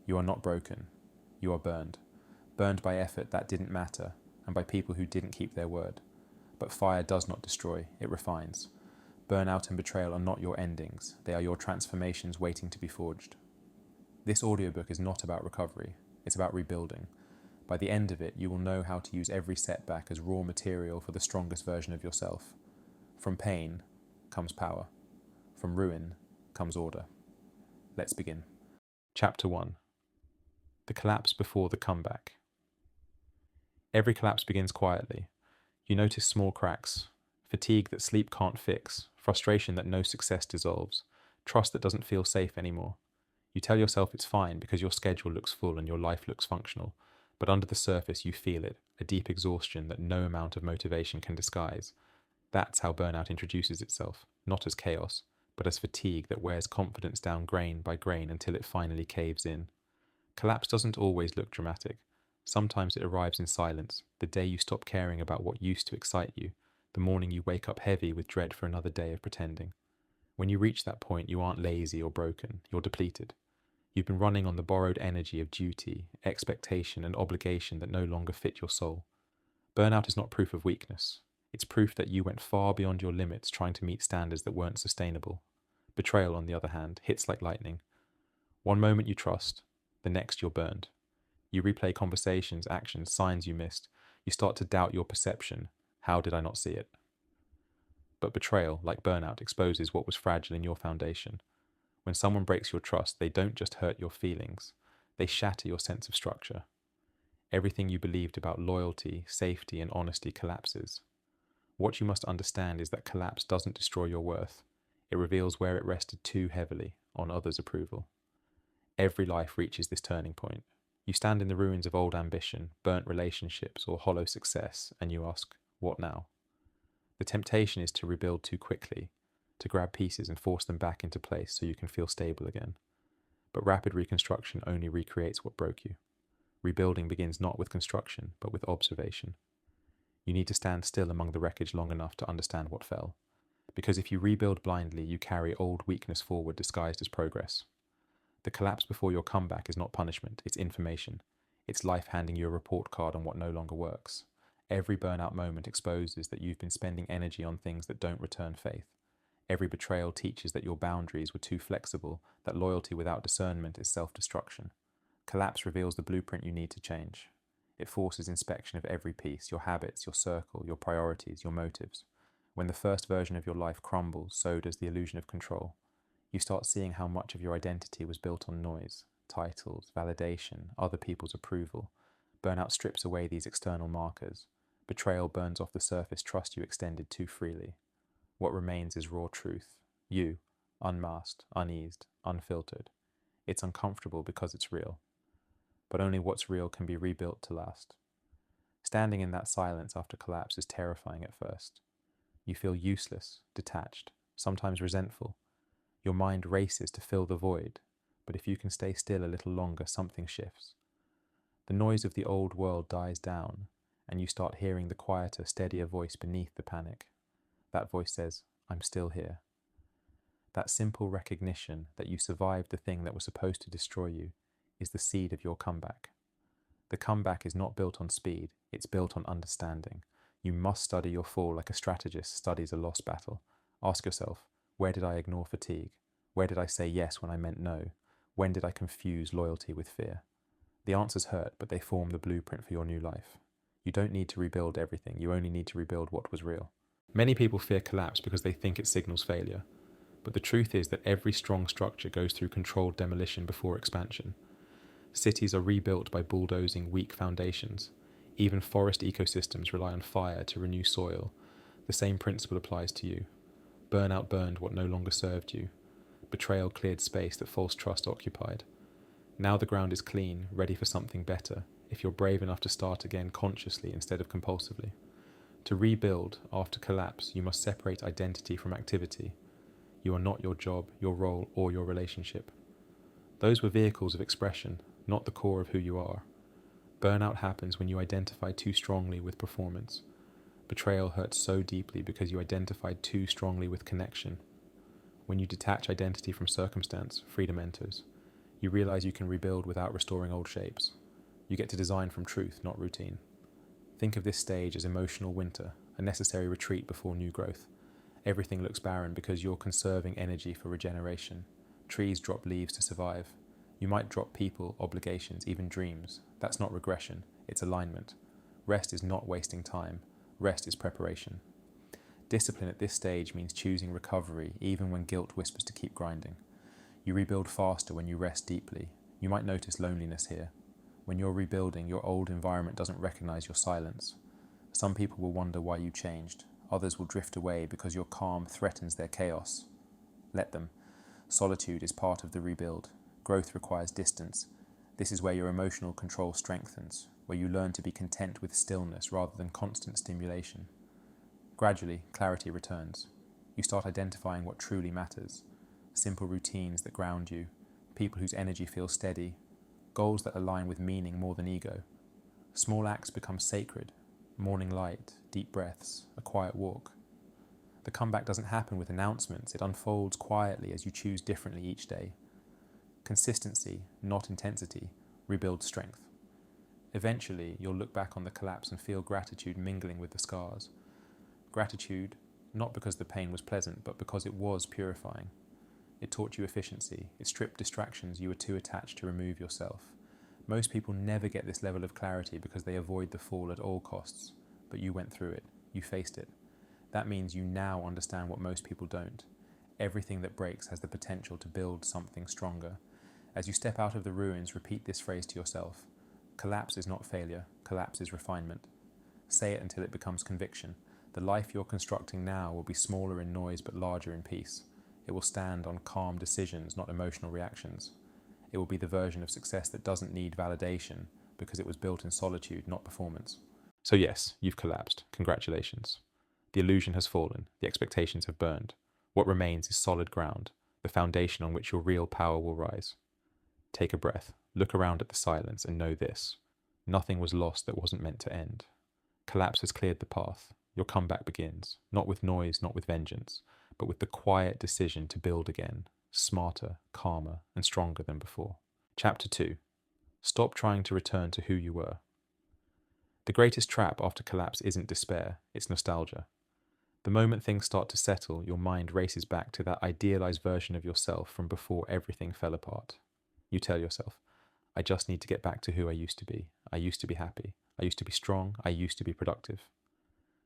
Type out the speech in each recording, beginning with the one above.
You are not broken. You are burned. Burned by effort that didn't matter, and by people who didn't keep their word. But fire does not destroy, it refines. Burnout and betrayal are not your endings, they are your transformations waiting to be forged. This audiobook is not about recovery, it's about rebuilding. By the end of it, you will know how to use every setback as raw material for the strongest version of yourself. From pain comes power. From ruin comes order. Let's begin. Chapter 1. The collapse before the comeback. Every collapse begins quietly. You notice small cracks, fatigue that sleep can't fix, frustration that no success dissolves, trust that doesn't feel safe anymore. You tell yourself it's fine because your schedule looks full and your life looks functional, but under the surface you feel it, a deep exhaustion that no amount of motivation can disguise. That's how burnout introduces itself, not as chaos, but as fatigue that wears confidence down grain by grain until it finally caves in. Collapse doesn't always look dramatic. Sometimes it arrives in silence, the day you stop caring about what used to excite you, the morning you wake up heavy with dread for another day of pretending. When you reach that point, you aren't lazy or broken, you're depleted. You've been running on the borrowed energy of duty, expectation, and obligation that no longer fit your soul. Burnout is not proof of weakness. It's proof that you went far beyond your limits trying to meet standards that weren't sustainable. Betrayal, on the other hand, hits like lightning. One moment you trust, the next you're burned. You replay conversations, actions, signs you missed. You start to doubt your perception. How did I not see it? But betrayal, like burnout, exposes what was fragile in your foundation. When someone breaks your trust, they don't just hurt your feelings, they shatter your sense of structure. Everything you believed about loyalty, safety, and honesty collapses. What you must understand is that collapse doesn't destroy your worth. It reveals where it rested too heavily, on others' approval. Every life reaches this turning point. You stand in the ruins of old ambition, burnt relationships, or hollow success, and you ask, what now? The temptation is to rebuild too quickly, to grab pieces and force them back into place so you can feel stable again. But rapid reconstruction only recreates what broke you. Rebuilding begins not with construction, but with observation. You need to stand still among the wreckage long enough to understand what fell. Because if you rebuild blindly, you carry old weakness forward disguised as progress. The collapse before your comeback is not punishment, it's information. It's life handing you a report card on what no longer works. Every burnout moment exposes that you've been spending energy on things that don't return faith. Every betrayal teaches that your boundaries were too flexible, that loyalty without discernment is self-destruction. Collapse reveals the blueprint you need to change. It forces inspection of every piece, your habits, your circle, your priorities, your motives. When the first version of your life crumbles, so does the illusion of control. You start seeing how much of your identity was built on noise, titles, validation, other people's approval. Burnout strips away these external markers. Betrayal burns off the surface trust you extended too freely. What remains is raw truth. You, unmasked, uneased, unfiltered. It's uncomfortable because it's real. But only what's real can be rebuilt to last. Standing in that silence after collapse is terrifying at first. You feel useless, detached, sometimes resentful. Your mind races to fill the void, but if you can stay still a little longer, something shifts. The noise of the old world dies down, and you start hearing the quieter, steadier voice beneath the panic. That voice says, I'm still here. That simple recognition that you survived the thing that was supposed to destroy you is the seed of your comeback. The comeback is not built on speed, it's built on understanding. You must study your fall like a strategist studies a lost battle. Ask yourself, where did I ignore fatigue? Where did I say yes when I meant no? When did I confuse loyalty with fear? The answers hurt, but they form the blueprint for your new life. You don't need to rebuild everything, you only need to rebuild what was real. Many people fear collapse because they think it signals failure. But the truth is that every strong structure goes through controlled demolition before expansion. Cities are rebuilt by bulldozing weak foundations. Even forest ecosystems rely on fire to renew soil. The same principle applies to you. Burnout burned what no longer served you. Betrayal cleared space that false trust occupied. Now the ground is clean, ready for something better, if you're brave enough to start again consciously instead of compulsively. To rebuild after collapse, you must separate identity from activity. You are not your job, your role, or your relationship. Those were vehicles of expression, not the core of who you are. Burnout happens when you identify too strongly with performance. Betrayal hurts so deeply because you identified too strongly with connection. When you detach identity from circumstance, freedom enters. You realize you can rebuild without restoring old shapes. You get to design from truth, not routine. Think of this stage as emotional winter, a necessary retreat before new growth. Everything looks barren because you're conserving energy for regeneration. Trees drop leaves to survive. You might drop people, obligations, even dreams. That's not regression, it's alignment. Rest is not wasting time. Rest is preparation. Discipline at this stage means choosing recovery even when guilt whispers to keep grinding. You rebuild faster when you rest deeply. You might notice loneliness here. When you're rebuilding, your old environment doesn't recognize your silence. Some people will wonder why you changed. Others will drift away because your calm threatens their chaos. Let them. Solitude is part of the rebuild. Growth requires distance. This is where your emotional control strengthens, where you learn to be content with stillness rather than constant stimulation. Gradually, clarity returns. You start identifying what truly matters. Simple routines that ground you, people whose energy feels steady, goals that align with meaning more than ego. Small acts become sacred. Morning light, deep breaths, a quiet walk. The comeback doesn't happen with announcements, it unfolds quietly as you choose differently each day. Consistency, not intensity, rebuilds strength. Eventually, you'll look back on the collapse and feel gratitude mingling with the scars. Gratitude, not because the pain was pleasant, but because it was purifying. It taught you efficiency, it stripped distractions you were too attached to remove yourself. Most people never get this level of clarity because they avoid the fall at all costs, but you went through it, you faced it. That means you now understand what most people don't. Everything that breaks has the potential to build something stronger. As you step out of the ruins, repeat this phrase to yourself. Collapse is not failure, collapse is refinement. Say it until it becomes conviction. The life you're constructing now will be smaller in noise but larger in peace. It will stand on calm decisions, not emotional reactions. It will be the version of success that doesn't need validation because it was built in solitude, not performance. So yes, you've collapsed. Congratulations. The illusion has fallen. The expectations have burned. What remains is solid ground, the foundation on which your real power will rise. Take a breath, look around at the silence and know this. Nothing was lost that wasn't meant to end. Collapse has cleared the path. Your comeback begins, not with noise, not with vengeance, but with the quiet decision to build again, smarter, calmer, and stronger than before. Chapter 2. Stop trying to return to who you were. The greatest trap after collapse isn't despair, it's nostalgia. The moment things start to settle, your mind races back to that idealized version of yourself from before everything fell apart. You tell yourself, I just need to get back to who I used to be. I used to be happy. I used to be strong. I used to be productive.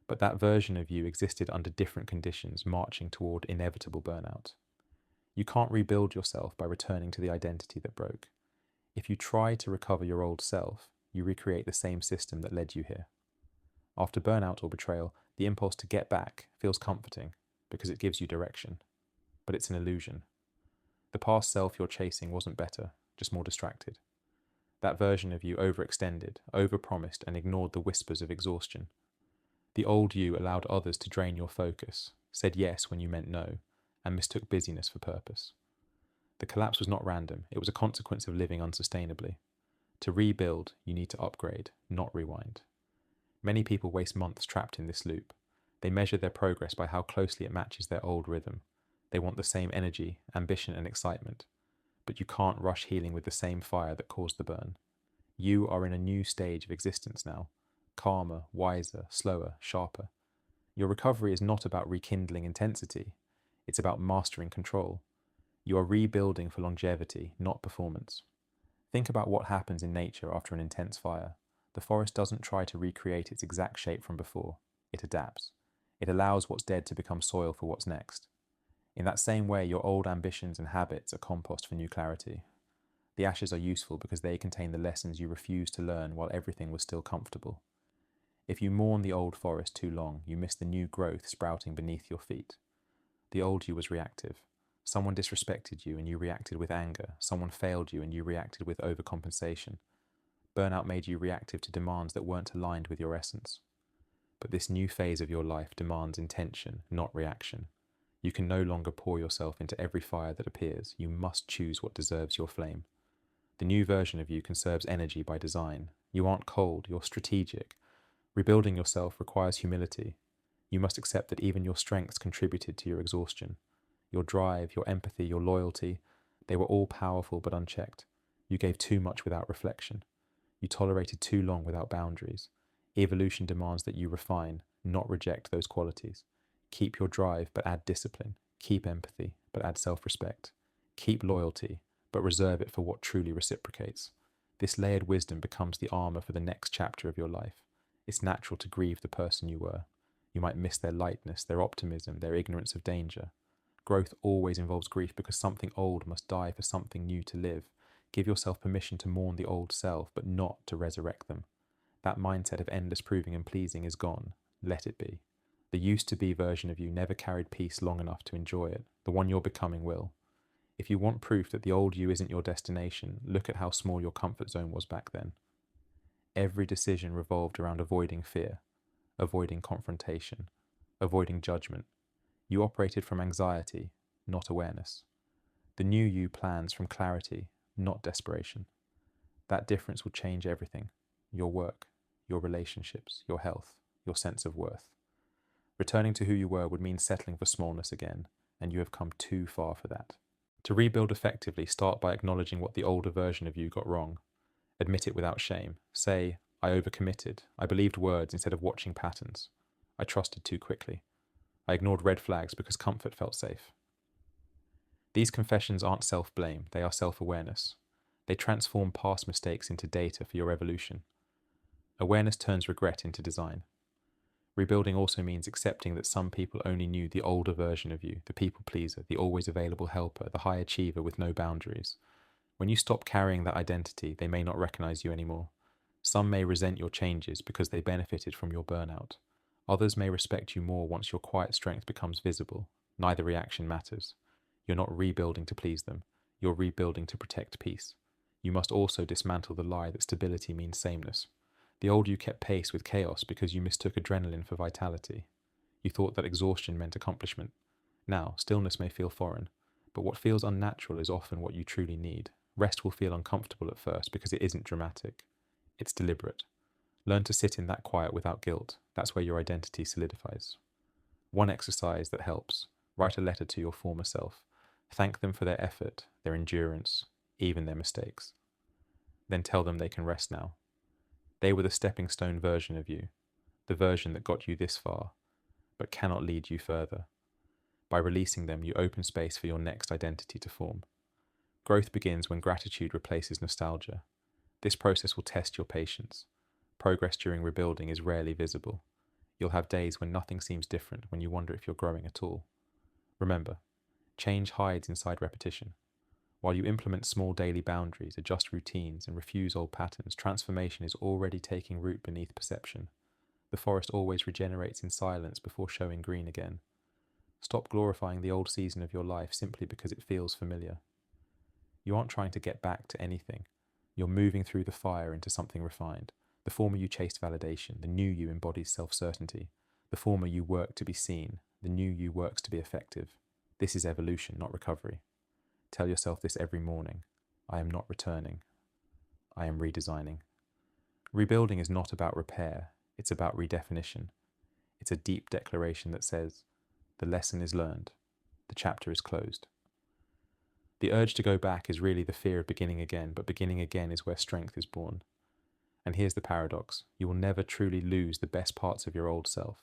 But that version of you existed under different conditions, marching toward inevitable burnout. You can't rebuild yourself by returning to the identity that broke. If you try to recover your old self, you recreate the same system that led you here. After burnout or betrayal, the impulse to get back feels comforting because it gives you direction. But it's an illusion. The past self you're chasing wasn't better, just more distracted. That version of you overextended, overpromised, and ignored the whispers of exhaustion. The old you allowed others to drain your focus, said yes when you meant no, and mistook busyness for purpose. The collapse was not random, it was a consequence of living unsustainably. To rebuild, you need to upgrade, not rewind. Many people waste months trapped in this loop. They measure their progress by how closely it matches their old rhythm. They want the same energy, ambition, and excitement. But you can't rush healing with the same fire that caused the burn. You are in a new stage of existence now. Calmer, wiser, slower, sharper. Your recovery is not about rekindling intensity. It's about mastering control. You are rebuilding for longevity, not performance. Think about what happens in nature after an intense fire. The forest doesn't try to recreate its exact shape from before. It adapts. It allows what's dead to become soil for what's next. In that same way, your old ambitions and habits are compost for new clarity. The ashes are useful because they contain the lessons you refused to learn while everything was still comfortable. If you mourn the old forest too long, you miss the new growth sprouting beneath your feet. The old you was reactive. Someone disrespected you and you reacted with anger. Someone failed you and you reacted with overcompensation. Burnout made you reactive to demands that weren't aligned with your essence. But this new phase of your life demands intention, not reaction. You can no longer pour yourself into every fire that appears. You must choose what deserves your flame. The new version of you conserves energy by design. You aren't cold, you're strategic. Rebuilding yourself requires humility. You must accept that even your strengths contributed to your exhaustion. Your drive, your empathy, your loyalty, They were all powerful but unchecked. You gave too much without reflection. You tolerated too long without boundaries. Evolution demands that you refine, not reject those qualities. Keep your drive, but add discipline. Keep empathy, but add self-respect. Keep loyalty, but reserve it for what truly reciprocates. This layered wisdom becomes the armor for the next chapter of your life. It's natural to grieve the person you were. You might miss their lightness, their optimism, their ignorance of danger. Growth always involves grief because something old must die for something new to live. Give yourself permission to mourn the old self, but not to resurrect them. That mindset of endless proving and pleasing is gone. Let it be. The used-to-be version of you never carried peace long enough to enjoy it. The one you're becoming will. If you want proof that the old you isn't your destination, look at how small your comfort zone was back then. Every decision revolved around avoiding fear, avoiding confrontation, avoiding judgment. You operated from anxiety, not awareness. The new you plans from clarity, not desperation. That difference will change everything. Your work, your relationships, your health, your sense of worth. Returning to who you were would mean settling for smallness again, and you have come too far for that. To rebuild effectively, start by acknowledging what the older version of you got wrong. Admit it without shame. Say, I overcommitted. I believed words instead of watching patterns. I trusted too quickly. I ignored red flags because comfort felt safe. These confessions aren't self-blame, they are self-awareness. They transform past mistakes into data for your evolution. Awareness turns regret into design. Rebuilding also means accepting that some people only knew the older version of you, the people pleaser, the always available helper, the high achiever with no boundaries. When you stop carrying that identity, they may not recognize you anymore. Some may resent your changes because they benefited from your burnout. Others may respect you more once your quiet strength becomes visible. Neither reaction matters. You're not rebuilding to please them. You're rebuilding to protect peace. You must also dismantle the lie that stability means sameness. The old you kept pace with chaos because you mistook adrenaline for vitality. You thought that exhaustion meant accomplishment. Now, stillness may feel foreign, but what feels unnatural is often what you truly need. Rest will feel uncomfortable at first because it isn't dramatic. It's deliberate. Learn to sit in that quiet without guilt. That's where your identity solidifies. One exercise that helps. Write a letter to your former self. Thank them for their effort, their endurance, even their mistakes. Then tell them they can rest now. They were the stepping stone version of you, the version that got you this far, but cannot lead you further. By releasing them, you open space for your next identity to form. Growth begins when gratitude replaces nostalgia. This process will test your patience. Progress during rebuilding is rarely visible. You'll have days when nothing seems different, when you wonder if you're growing at all. Remember, change hides inside repetition. While you implement small daily boundaries, adjust routines, and refuse old patterns, transformation is already taking root beneath perception. The forest always regenerates in silence before showing green again. Stop glorifying the old season of your life simply because it feels familiar. You aren't trying to get back to anything. You're moving through the fire into something refined. The former you chased validation, the new you embodies self-certainty. The former you work to be seen, the new you works to be effective. This is evolution, not recovery. Tell yourself this every morning. I am not returning. I am redesigning. Rebuilding is not about repair. It's about redefinition. It's a deep declaration that says, the lesson is learned. The chapter is closed. The urge to go back is really the fear of beginning again, but beginning again is where strength is born. And here's the paradox. You will never truly lose the best parts of your old self.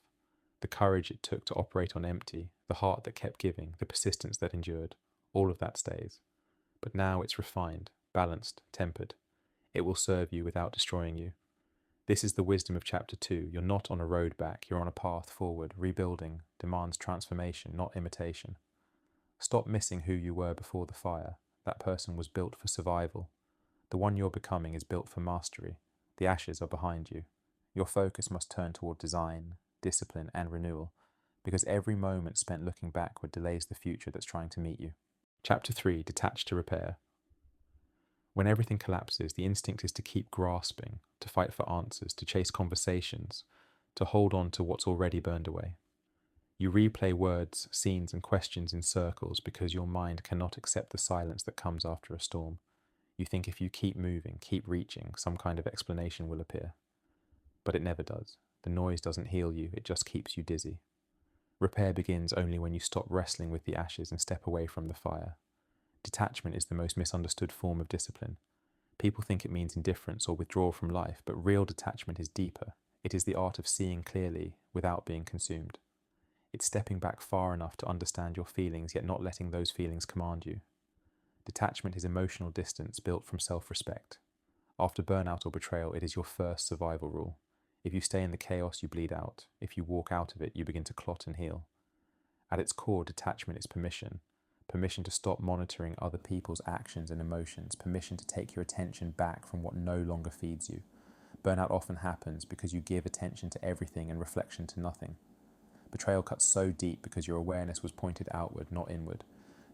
The courage it took to operate on empty, the heart that kept giving, the persistence that endured. All of that stays. But now it's refined, balanced, tempered. It will serve you without destroying you. This is the wisdom of chapter 2. You're not on a road back, you're on a path forward. Rebuilding demands transformation, not imitation. Stop missing who you were before the fire. That person was built for survival. The one you're becoming is built for mastery. The ashes are behind you. Your focus must turn toward design, discipline, and renewal, because every moment spent looking backward delays the future that's trying to meet you. Chapter 3, Detach to Repair. When everything collapses, the instinct is to keep grasping, to fight for answers, to chase conversations, to hold on to what's already burned away. You replay words, scenes, and questions in circles because your mind cannot accept the silence that comes after a storm. You think if you keep moving, keep reaching, some kind of explanation will appear. But it never does. The noise doesn't heal you, it just keeps you dizzy. Repair begins only when you stop wrestling with the ashes and step away from the fire. Detachment is the most misunderstood form of discipline. People think it means indifference or withdrawal from life, but real detachment is deeper. It is the art of seeing clearly without being consumed. It's stepping back far enough to understand your feelings, yet not letting those feelings command you. Detachment is emotional distance built from self-respect. After burnout or betrayal, it is your first survival rule. If you stay in the chaos, you bleed out. If you walk out of it, you begin to clot and heal. At its core, detachment is permission. Permission to stop monitoring other people's actions and emotions. Permission to take your attention back from what no longer feeds you. Burnout often happens because you give attention to everything and reflection to nothing. Betrayal cuts so deep because your awareness was pointed outward, not inward.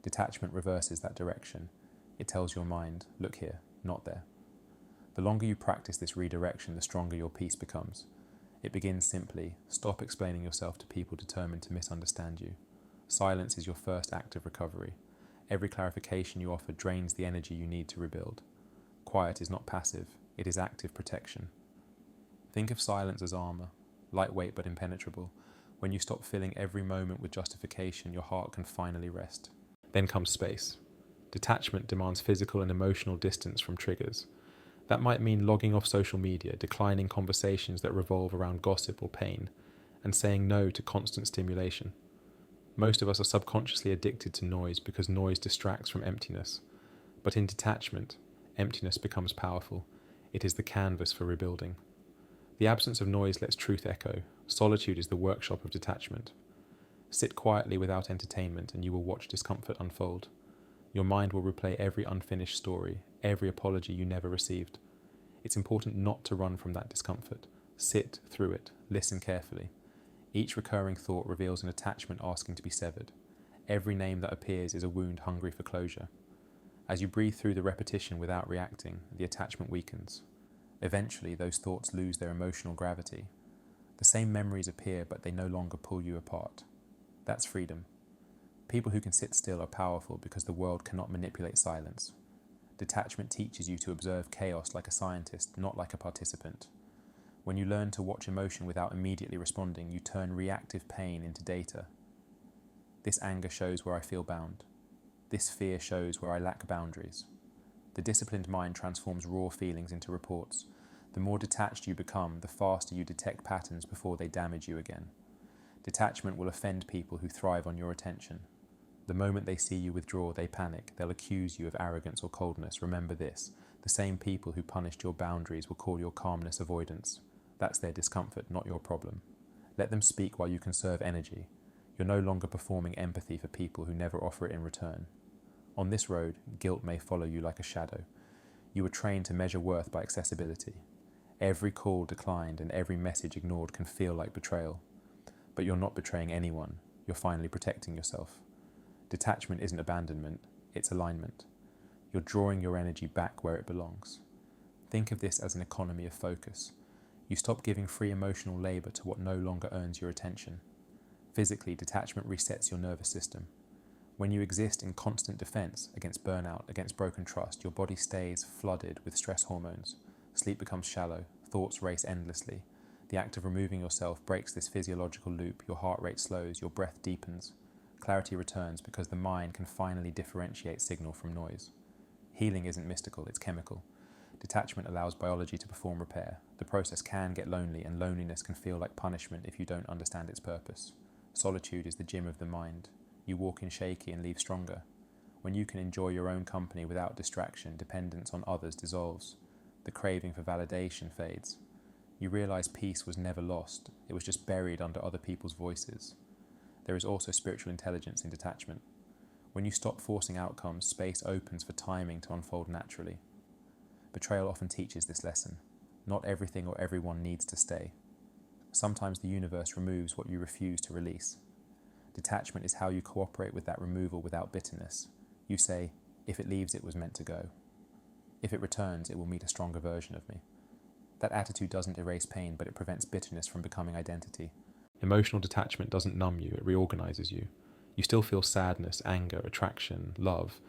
Detachment reverses that direction. It tells your mind, look here, not there. The longer you practice this redirection, the stronger your peace becomes. It begins simply, stop explaining yourself to people determined to misunderstand you. Silence is your first act of recovery. Every clarification you offer drains the energy you need to rebuild. Quiet is not passive, it is active protection. Think of silence as armor, lightweight but impenetrable. When you stop filling every moment with justification, your heart can finally rest. Then comes space. Detachment demands physical and emotional distance from triggers. That might mean logging off social media, declining conversations that revolve around gossip or pain, and saying no to constant stimulation. Most of us are subconsciously addicted to noise because noise distracts from emptiness. But in detachment, emptiness becomes powerful. It is the canvas for rebuilding. The absence of noise lets truth echo. Solitude is the workshop of detachment. Sit quietly without entertainment and you will watch discomfort unfold. Your mind will replay every unfinished story, every apology you never received. It's important not to run from that discomfort. Sit through it. Listen carefully. Each recurring thought reveals an attachment asking to be severed. Every name that appears is a wound hungry for closure. As you breathe through the repetition without reacting, the attachment weakens. Eventually, those thoughts lose their emotional gravity. The same memories appear, but they no longer pull you apart. That's freedom. People who can sit still are powerful because the world cannot manipulate silence. Detachment teaches you to observe chaos like a scientist, not like a participant. When you learn to watch emotion without immediately responding, you turn reactive pain into data. This anger shows where I feel bound. This fear shows where I lack boundaries. The disciplined mind transforms raw feelings into reports. The more detached you become, the faster you detect patterns before they damage you again. Detachment will offend people who thrive on your attention. The moment they see you withdraw, they panic. They'll accuse you of arrogance or coldness. Remember this, the same people who punished your boundaries will call your calmness avoidance. That's their discomfort, not your problem. Let them speak while you conserve energy. You're no longer performing empathy for people who never offer it in return. On this road, guilt may follow you like a shadow. You were trained to measure worth by accessibility. Every call declined and every message ignored can feel like betrayal. But you're not betraying anyone. You're finally protecting yourself. Detachment isn't abandonment, it's alignment. You're drawing your energy back where it belongs. Think of this as an economy of focus. You stop giving free emotional labor to what no longer earns your attention. Physically, detachment resets your nervous system. When you exist in constant defense against burnout, against broken trust, your body stays flooded with stress hormones. Sleep becomes shallow, thoughts race endlessly. The act of removing yourself breaks this physiological loop, your heart rate slows, your breath deepens. Clarity returns because the mind can finally differentiate signal from noise. Healing isn't mystical, it's chemical. Detachment allows biology to perform repair. The process can get lonely, and loneliness can feel like punishment if you don't understand its purpose. Solitude is the gym of the mind. You walk in shaky and leave stronger. When you can enjoy your own company without distraction, dependence on others dissolves. The craving for validation fades. You realize peace was never lost, it was just buried under other people's voices. There is also spiritual intelligence in detachment. When you stop forcing outcomes, space opens for timing to unfold naturally. Betrayal often teaches this lesson. Not everything or everyone needs to stay. Sometimes the universe removes what you refuse to release. Detachment is how you cooperate with that removal without bitterness. You say, if it leaves, it was meant to go. If it returns, it will meet a stronger version of me. That attitude doesn't erase pain, but it prevents bitterness from becoming identity. Emotional detachment doesn't numb you, it reorganizes you. You still feel sadness, anger, attraction, love,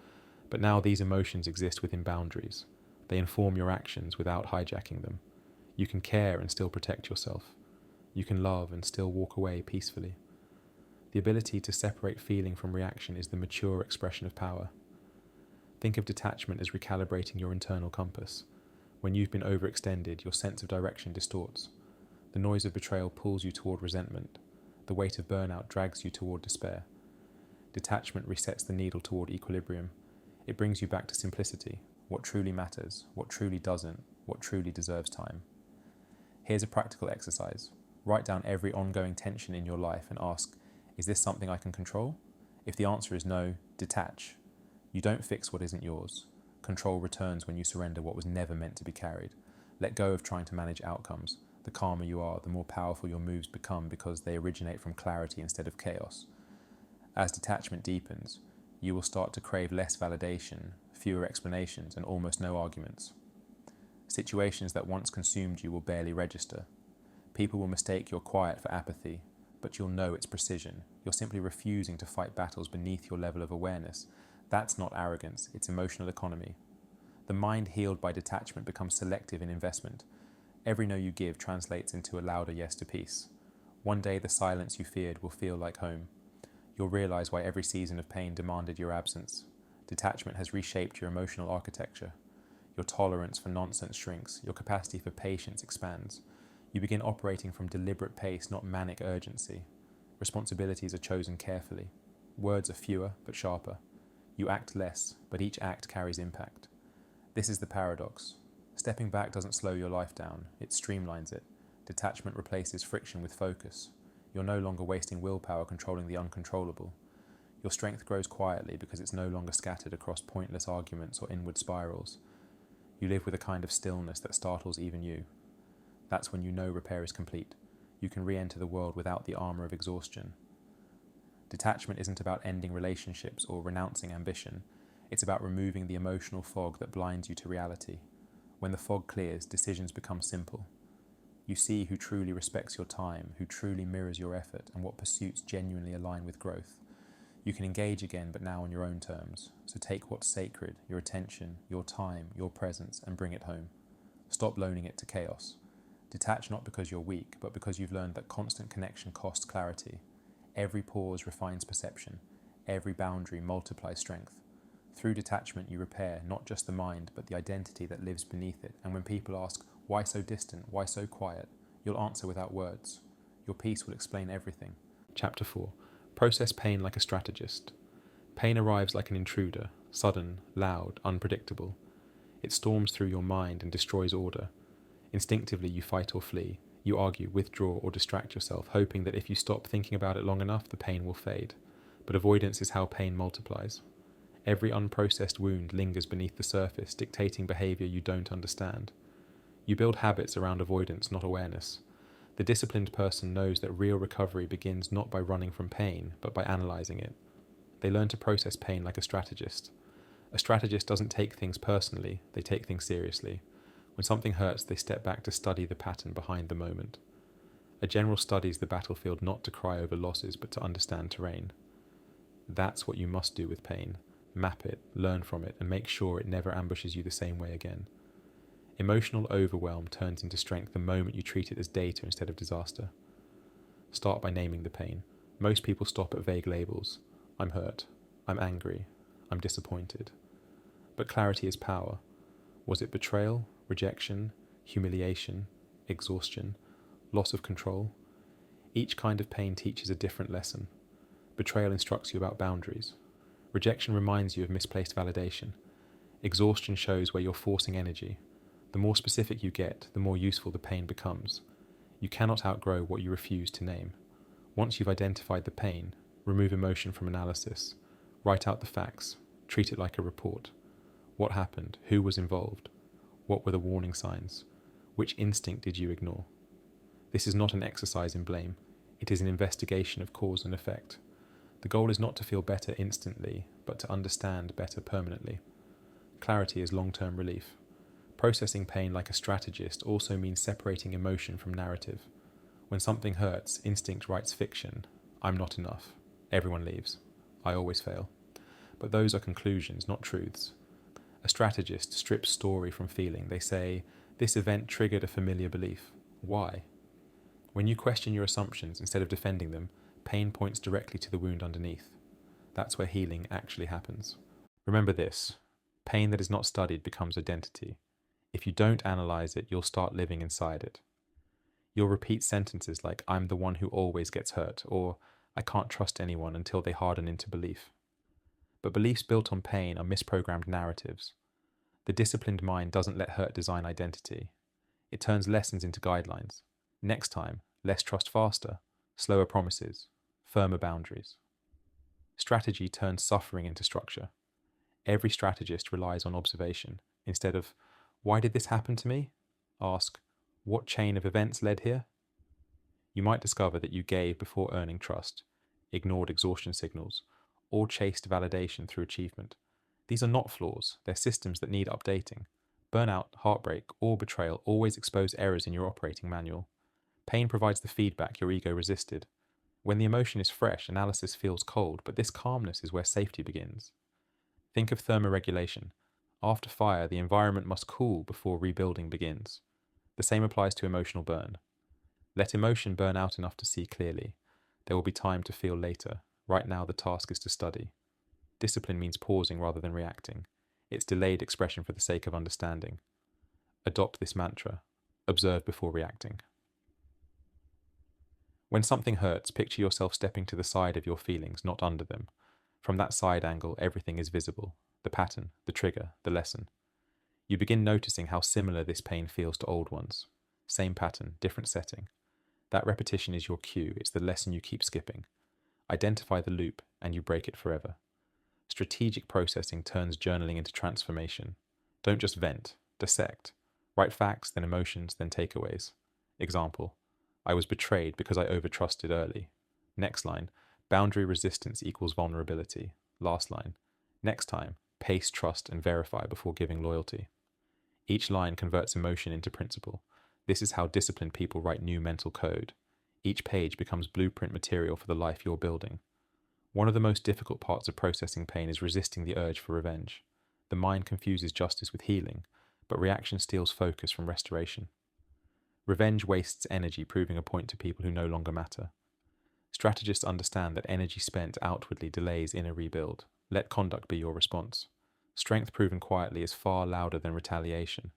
but now these emotions exist within boundaries. They inform your actions without hijacking them. You can care and still protect yourself. You can love and still walk away peacefully. The ability to separate feeling from reaction is the mature expression of power. Think of detachment as recalibrating your internal compass. When you've been overextended, your sense of direction distorts. The noise of betrayal pulls you toward resentment. The weight of burnout drags you toward despair. Detachment resets the needle toward equilibrium. It brings you back to simplicity, what truly matters, what truly doesn't, what truly deserves time. Here's a practical exercise. Write down every ongoing tension in your life and ask, is this something I can control? If the answer is no, detach. You don't fix what isn't yours. Control returns when you surrender what was never meant to be carried. Let go of trying to manage outcomes. The calmer you are, the more powerful your moves become because they originate from clarity instead of chaos. As detachment deepens, you will start to crave less validation, fewer explanations, and almost no arguments. Situations that once consumed you will barely register. People will mistake your quiet for apathy, but you'll know it's precision. You're simply refusing to fight battles beneath your level of awareness. That's not arrogance, it's emotional economy. The mind healed by detachment becomes selective in investment. Every no you give translates into a louder yes to peace. One day the silence you feared will feel like home. You'll realize why every season of pain demanded your absence. Detachment has reshaped your emotional architecture. Your tolerance for nonsense shrinks. Your capacity for patience expands. You begin operating from deliberate pace, not manic urgency. Responsibilities are chosen carefully. Words are fewer, but sharper. You act less, but each act carries impact. This is the paradox. Stepping back doesn't slow your life down, it streamlines it. Detachment replaces friction with focus. You're no longer wasting willpower controlling the uncontrollable. Your strength grows quietly because it's no longer scattered across pointless arguments or inward spirals. You live with a kind of stillness that startles even you. That's when you know repair is complete. You can re-enter the world without the armor of exhaustion. Detachment isn't about ending relationships or renouncing ambition. It's about removing the emotional fog that blinds you to reality. When the fog clears, decisions become simple. You see who truly respects your time, who truly mirrors your effort, and what pursuits genuinely align with growth. You can engage again, but now on your own terms. So take what's sacred, your attention, your time, your presence, and bring it home. Stop loaning it to chaos. Detach not because you're weak, but because you've learned that constant connection costs clarity. Every pause refines perception. Every boundary multiplies strength. Through detachment, you repair not just the mind, but the identity that lives beneath it. And when people ask, why so distant, why so quiet, you'll answer without words. Your peace will explain everything. Chapter 4. Process pain like a strategist. Pain arrives like an intruder, sudden, loud, unpredictable. It storms through your mind and destroys order. Instinctively, you fight or flee. You argue, withdraw, or distract yourself, hoping that if you stop thinking about it long enough, the pain will fade. But avoidance is how pain multiplies. Every unprocessed wound lingers beneath the surface, dictating behavior you don't understand. You build habits around avoidance, not awareness. The disciplined person knows that real recovery begins not by running from pain, but by analyzing it. They learn to process pain like a strategist. A strategist doesn't take things personally, they take things seriously. When something hurts, they step back to study the pattern behind the moment. A general studies the battlefield not to cry over losses, but to understand terrain. That's what you must do with pain. Map it, learn from it, and make sure it never ambushes you the same way again. Emotional overwhelm turns into strength the moment you treat it as data instead of disaster. Start by naming the pain. Most people stop at vague labels. I'm hurt. I'm angry. I'm disappointed. But clarity is power. Was it betrayal, rejection, humiliation, exhaustion, loss of control? Each kind of pain teaches a different lesson. Betrayal instructs you about boundaries. Rejection reminds you of misplaced validation. Exhaustion shows where you're forcing energy. The more specific you get, the more useful the pain becomes. You cannot outgrow what you refuse to name. Once you've identified the pain, remove emotion from analysis. Write out the facts. Treat it like a report. What happened? Who was involved? What were the warning signs? Which instinct did you ignore? This is not an exercise in blame. It is an investigation of cause and effect. The goal is not to feel better instantly, but to understand better permanently. Clarity is long-term relief. Processing pain like a strategist also means separating emotion from narrative. When something hurts, instinct writes fiction. I'm not enough. Everyone leaves. I always fail. But those are conclusions, not truths. A strategist strips story from feeling. They say, this event triggered a familiar belief. Why? When you question your assumptions instead of defending them, pain points directly to the wound underneath. That's where healing actually happens. Remember this. Pain that is not studied becomes identity. If you don't analyze it, you'll start living inside it. You'll repeat sentences like, I'm the one who always gets hurt, or I can't trust anyone until they harden into belief. But beliefs built on pain are misprogrammed narratives. The disciplined mind doesn't let hurt design identity. It turns lessons into guidelines. Next time, less trust faster, slower promises, firmer boundaries. Strategy turns suffering into structure. Every strategist relies on observation. Instead of, why did this happen to me? Ask, what chain of events led here? You might discover that you gave before earning trust, ignored exhaustion signals, or chased validation through achievement. These are not flaws, they're systems that need updating. Burnout, heartbreak, or betrayal always expose errors in your operating manual. Pain provides the feedback your ego resisted. When the emotion is fresh, analysis feels cold, but this calmness is where safety begins. Think of thermoregulation. After fire, the environment must cool before rebuilding begins. The same applies to emotional burn. Let emotion burn out enough to see clearly. There will be time to feel later. Right now, the task is to study. Discipline means pausing rather than reacting. It's delayed expression for the sake of understanding. Adopt this mantra. Observe before reacting. When something hurts, picture yourself stepping to the side of your feelings, not under them. From that side angle, everything is visible. The pattern, the trigger, the lesson. You begin noticing how similar this pain feels to old ones. Same pattern, different setting. That repetition is your cue. It's the lesson you keep skipping. Identify the loop, and you break it forever. Strategic processing turns journaling into transformation. Don't just vent, dissect. Write facts, then emotions, then takeaways. Example, I was betrayed because I overtrusted early. Next line, boundary resistance equals vulnerability. Last line, next time, pace, trust, and verify before giving loyalty. Each line converts emotion into principle. This is how disciplined people write new mental code. Each page becomes blueprint material for the life you're building. One of the most difficult parts of processing pain is resisting the urge for revenge. The mind confuses justice with healing, but reaction steals focus from restoration. Revenge wastes energy proving a point to people who no longer matter. Strategists understand that energy spent outwardly delays inner rebuild. Let conduct be your response. Strength proven quietly is far louder than retaliation.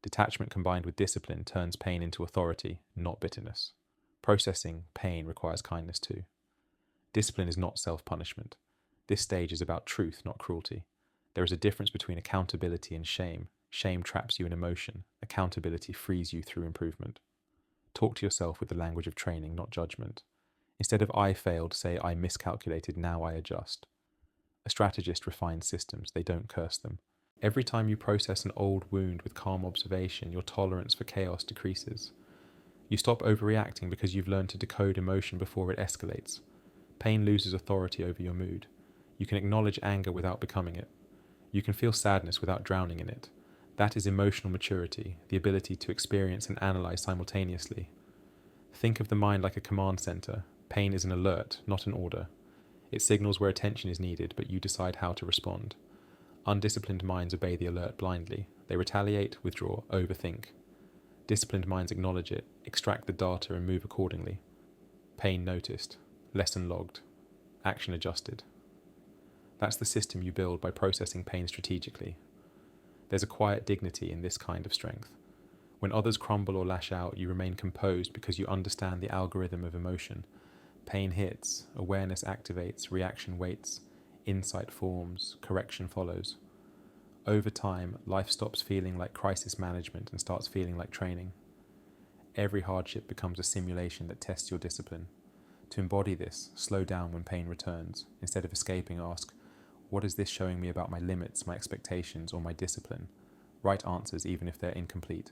Detachment combined with discipline turns pain into authority, not bitterness. Processing pain requires kindness too. Discipline is not self-punishment. This stage is about truth, not cruelty. There is a difference between accountability and shame. Shame traps you in emotion. Accountability frees you through improvement. Talk to yourself with the language of training, not judgment. Instead of I failed, say I miscalculated, now I adjust. A strategist refines systems, they don't curse them. Every time you process an old wound with calm observation, your tolerance for chaos decreases. You stop overreacting because you've learned to decode emotion before it escalates. Pain loses authority over your mood. You can acknowledge anger without becoming it. You can feel sadness without drowning in it. That is emotional maturity, the ability to experience and analyze simultaneously. Think of the mind like a command center. Pain is an alert, not an order. It signals where attention is needed, but you decide how to respond. Undisciplined minds obey the alert blindly. They retaliate, withdraw, overthink. Disciplined minds acknowledge it, extract the data, and move accordingly. Pain noticed, lesson logged, action adjusted. That's the system you build by processing pain strategically. There's a quiet dignity in this kind of strength. When others crumble or lash out, you remain composed because you understand the algorithm of emotion. Pain hits, awareness activates, reaction waits, insight forms, correction follows. Over time, life stops feeling like crisis management and starts feeling like training. Every hardship becomes a simulation that tests your discipline. To embody this, slow down when pain returns. Instead of escaping, ask, what is this showing me about my limits, my expectations, or my discipline? Write answers even if they're incomplete.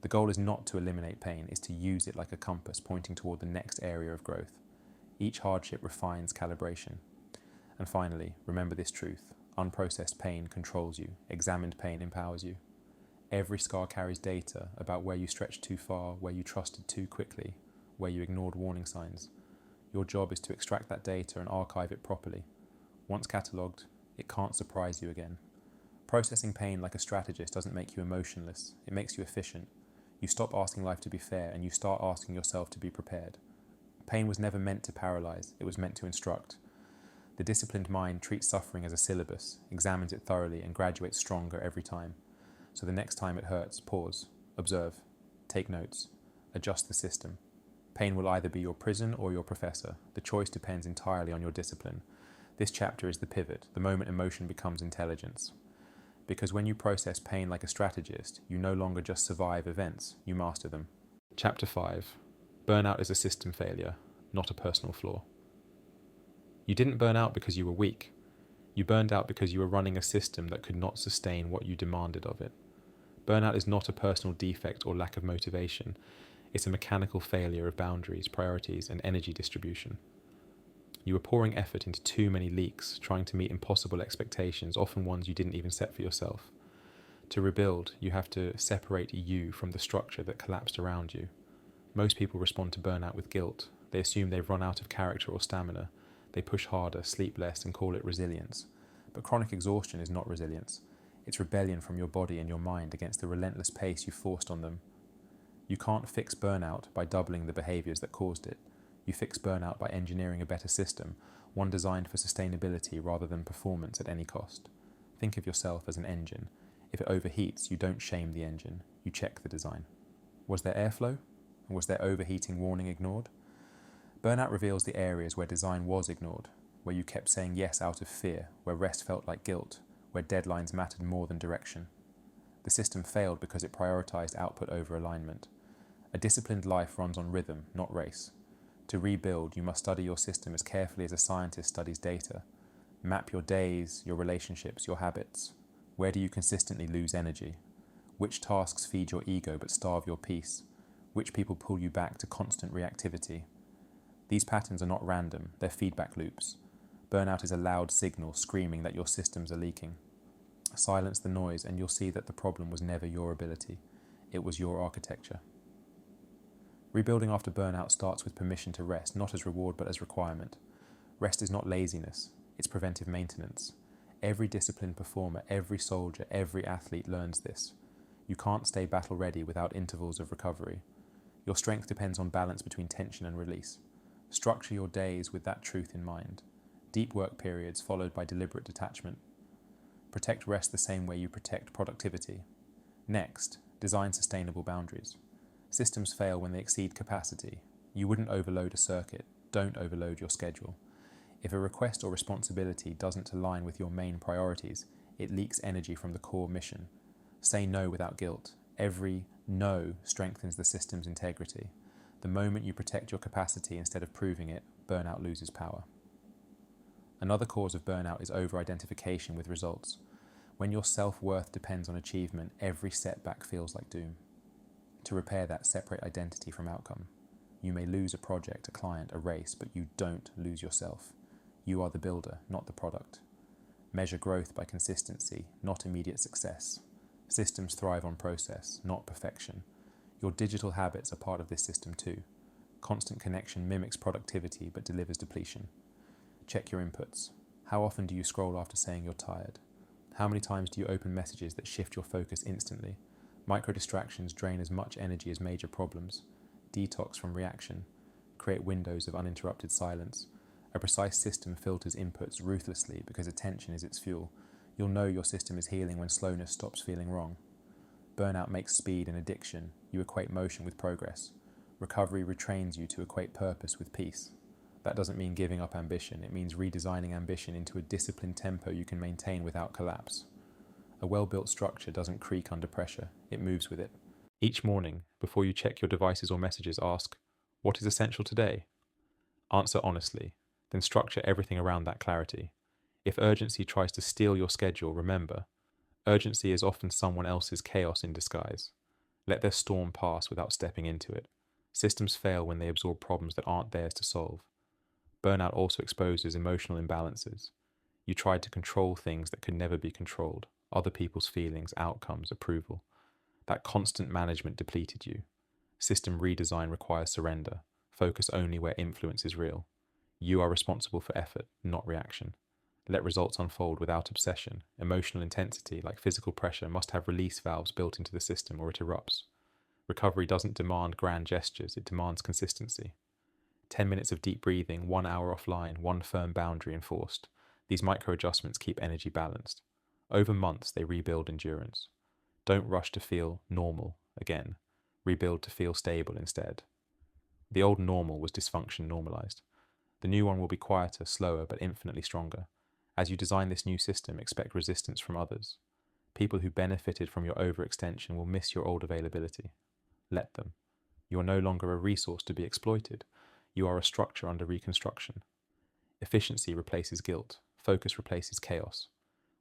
The goal is not to eliminate pain, it's to use it like a compass pointing toward the next area of growth. Each hardship refines calibration. And finally, remember this truth. Unprocessed pain controls you. Examined pain empowers you. Every scar carries data about where you stretched too far, where you trusted too quickly, where you ignored warning signs. Your job is to extract that data and archive it properly. Once catalogued, it can't surprise you again. Processing pain like a strategist doesn't make you emotionless. It makes you efficient. You stop asking life to be fair and you start asking yourself to be prepared. Pain was never meant to paralyze. It was meant to instruct. The disciplined mind treats suffering as a syllabus, examines it thoroughly, and graduates stronger every time. So the next time it hurts, pause, observe, take notes, adjust the system. Pain will either be your prison or your professor. The choice depends entirely on your discipline. This chapter is the pivot, the moment emotion becomes intelligence. Because when you process pain like a strategist, you no longer just survive events, you master them. Chapter 5. Burnout is a system failure, not a personal flaw. You didn't burn out because you were weak. You burned out because you were running a system that could not sustain what you demanded of it. Burnout is not a personal defect or lack of motivation. It's a mechanical failure of boundaries, priorities, and energy distribution. You were pouring effort into too many leaks, trying to meet impossible expectations, often ones you didn't even set for yourself. To rebuild, you have to separate you from the structure that collapsed around you. Most people respond to burnout with guilt. They assume they've run out of character or stamina. They push harder, sleep less, and call it resilience. But chronic exhaustion is not resilience. It's rebellion from your body and your mind against the relentless pace you forced on them. You can't fix burnout by doubling the behaviors that caused it. You fix burnout by engineering a better system, one designed for sustainability rather than performance at any cost. Think of yourself as an engine. If it overheats, you don't shame the engine. You check the design. Was there airflow? And was there overheating warning ignored? Burnout reveals the areas where design was ignored, where you kept saying yes out of fear, where rest felt like guilt, where deadlines mattered more than direction. The system failed because it prioritized output over alignment. A disciplined life runs on rhythm, not race. To rebuild, you must study your system as carefully as a scientist studies data. Map your days, your relationships, your habits. Where do you consistently lose energy? Which tasks feed your ego but starve your peace? Which people pull you back to constant reactivity? These patterns are not random, they're feedback loops. Burnout is a loud signal screaming that your systems are leaking. Silence the noise and you'll see that the problem was never your ability. It was your architecture. Rebuilding after burnout starts with permission to rest, not as reward but as requirement. Rest is not laziness, it's preventive maintenance. Every disciplined performer, every soldier, every athlete learns this. You can't stay battle ready without intervals of recovery. Your strength depends on balance between tension and release. Structure your days with that truth in mind. Deep work periods followed by deliberate detachment. Protect rest the same way you protect productivity. Next, design sustainable boundaries. Systems fail when they exceed capacity. You wouldn't overload a circuit. Don't overload your schedule. If a request or responsibility doesn't align with your main priorities, it leaks energy from the core mission. Say no without guilt. Every no strengthens the system's integrity. The moment you protect your capacity instead of proving it, burnout loses power. Another cause of burnout is over-identification with results. When your self-worth depends on achievement, every setback feels like doom. To repair that, separate identity from outcome. You may lose a project, a client, a race, but you don't lose yourself. You are the builder, not the product. Measure growth by consistency, not immediate success. Systems thrive on process, not perfection. Your digital habits are part of this system too. Constant connection mimics productivity but delivers depletion. Check your inputs. How often do you scroll after saying you're tired? How many times do you open messages that shift your focus instantly? Micro distractions drain as much energy as major problems. Detox from reaction. Create windows of uninterrupted silence. A precise system filters inputs ruthlessly because attention is its fuel. You'll know your system is healing when slowness stops feeling wrong. Burnout makes speed an addiction. You equate motion with progress. Recovery retrains you to equate purpose with peace. That doesn't mean giving up ambition. It means redesigning ambition into a disciplined tempo you can maintain without collapse. A well-built structure doesn't creak under pressure. It moves with it. Each morning, before you check your devices or messages, ask, what is essential today? Answer honestly, then structure everything around that clarity. If urgency tries to steal your schedule, remember, urgency is often someone else's chaos in disguise. Let their storm pass without stepping into it. Systems fail when they absorb problems that aren't theirs to solve. Burnout also exposes emotional imbalances. You tried to control things that could never be controlled, other people's feelings, outcomes, approval. That constant management depleted you. System redesign requires surrender. Focus only where influence is real. You are responsible for effort, not reaction. Let results unfold without obsession. Emotional intensity, like physical pressure, must have release valves built into the system or it erupts. Recovery doesn't demand grand gestures, it demands consistency. 10 minutes of deep breathing, 1 hour offline, one firm boundary enforced. These micro adjustments keep energy balanced. Over months, they rebuild endurance. Don't rush to feel normal again. Rebuild to feel stable instead. The old normal was dysfunction normalized. The new one will be quieter, slower, but infinitely stronger. As you design this new system, expect resistance from others. People who benefited from your overextension will miss your old availability. Let them. You are no longer a resource to be exploited. You are a structure under reconstruction. Efficiency replaces guilt. Focus replaces chaos.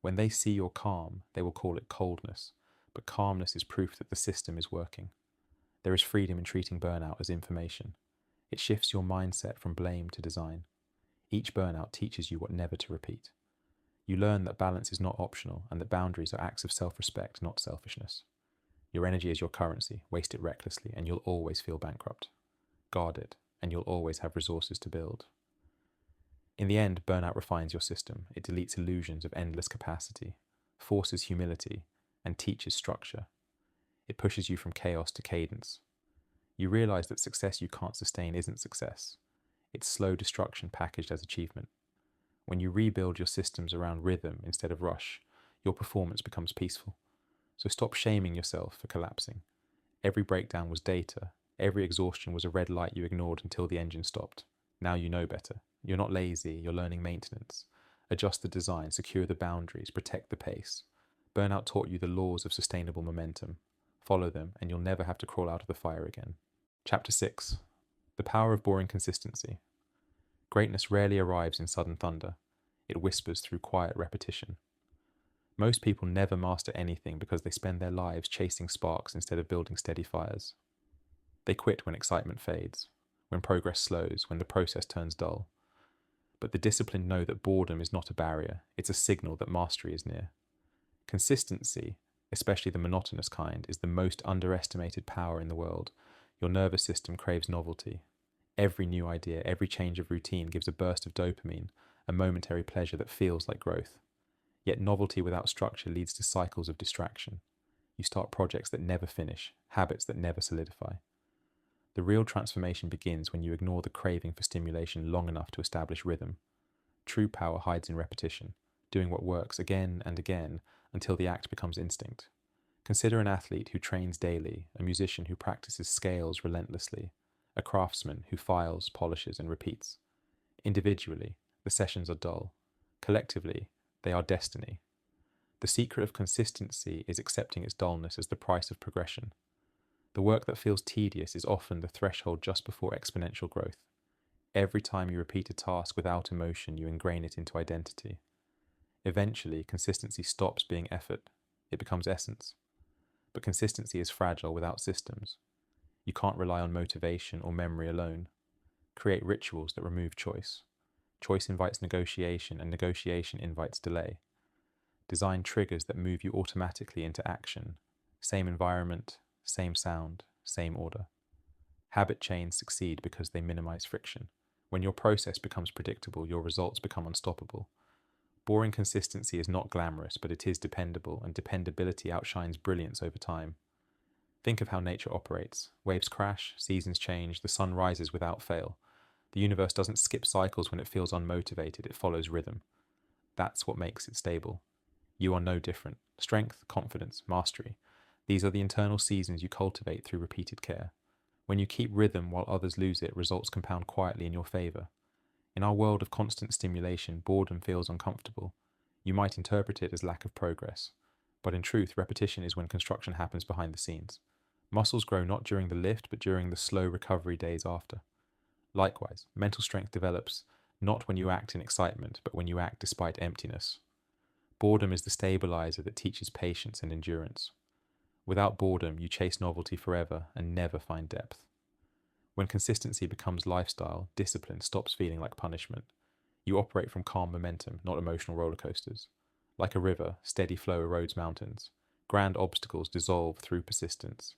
When they see your calm, they will call it coldness, but calmness is proof that the system is working. There is freedom in treating burnout as information. It shifts your mindset from blame to design. Each burnout teaches you what never to repeat. You learn that balance is not optional and that boundaries are acts of self-respect, not selfishness. Your energy is your currency. Waste it recklessly and you'll always feel bankrupt. Guard it and you'll always have resources to build. In the end, burnout refines your system. It deletes illusions of endless capacity, forces humility, and teaches structure. It pushes you from chaos to cadence. You realize that success you can't sustain isn't success. It's slow destruction packaged as achievement. When you rebuild your systems around rhythm instead of rush, your performance becomes peaceful. So stop shaming yourself for collapsing. Every breakdown was data. Every exhaustion was a red light you ignored until the engine stopped. Now you know better. You're not lazy, you're learning maintenance. Adjust the design, secure the boundaries, protect the pace. Burnout taught you the laws of sustainable momentum. Follow them, and you'll never have to crawl out of the fire again. Chapter 6. The Power of Boring Consistency. Greatness rarely arrives in sudden thunder. It whispers through quiet repetition. Most people never master anything because they spend their lives chasing sparks instead of building steady fires. They quit when excitement fades, when progress slows, when the process turns dull. But the disciplined know that boredom is not a barrier, it's a signal that mastery is near. Consistency, especially the monotonous kind, is the most underestimated power in the world. Your nervous system craves novelty. Every new idea, every change of routine gives a burst of dopamine, a momentary pleasure that feels like growth. Yet novelty without structure leads to cycles of distraction. You start projects that never finish, habits that never solidify. The real transformation begins when you ignore the craving for stimulation long enough to establish rhythm. True power hides in repetition, doing what works again and again until the act becomes instinct. Consider an athlete who trains daily, a musician who practices scales relentlessly, a craftsman who files, polishes, and repeats. Individually, the sessions are dull. Collectively, they are destiny. The secret of consistency is accepting its dullness as the price of progression. The work that feels tedious is often the threshold just before exponential growth. Every time you repeat a task without emotion, you ingrain it into identity. Eventually, consistency stops being effort. It becomes essence. But consistency is fragile without systems. You can't rely on motivation or memory alone. Create rituals that remove choice. Choice invites negotiation, and negotiation invites delay. Design triggers that move you automatically into action. Same environment, same sound, same order. Habit chains succeed because they minimize friction. When your process becomes predictable, your results become unstoppable. Boring consistency is not glamorous, but it is dependable, and dependability outshines brilliance over time. Think of how nature operates. Waves crash, seasons change, the sun rises without fail. The universe doesn't skip cycles when it feels unmotivated, it follows rhythm. That's what makes it stable. You are no different. Strength, confidence, mastery. These are the internal seasons you cultivate through repeated care. When you keep rhythm while others lose it, results compound quietly in your favor. In our world of constant stimulation, boredom feels uncomfortable. You might interpret it as lack of progress. But in truth, repetition is when construction happens behind the scenes. Muscles grow not during the lift, but during the slow recovery days after. Likewise, mental strength develops not when you act in excitement, but when you act despite emptiness. Boredom is the stabilizer that teaches patience and endurance. Without boredom, you chase novelty forever and never find depth. When consistency becomes lifestyle, discipline stops feeling like punishment. You operate from calm momentum, not emotional roller coasters. Like a river, steady flow erodes mountains. Grand obstacles dissolve through persistence.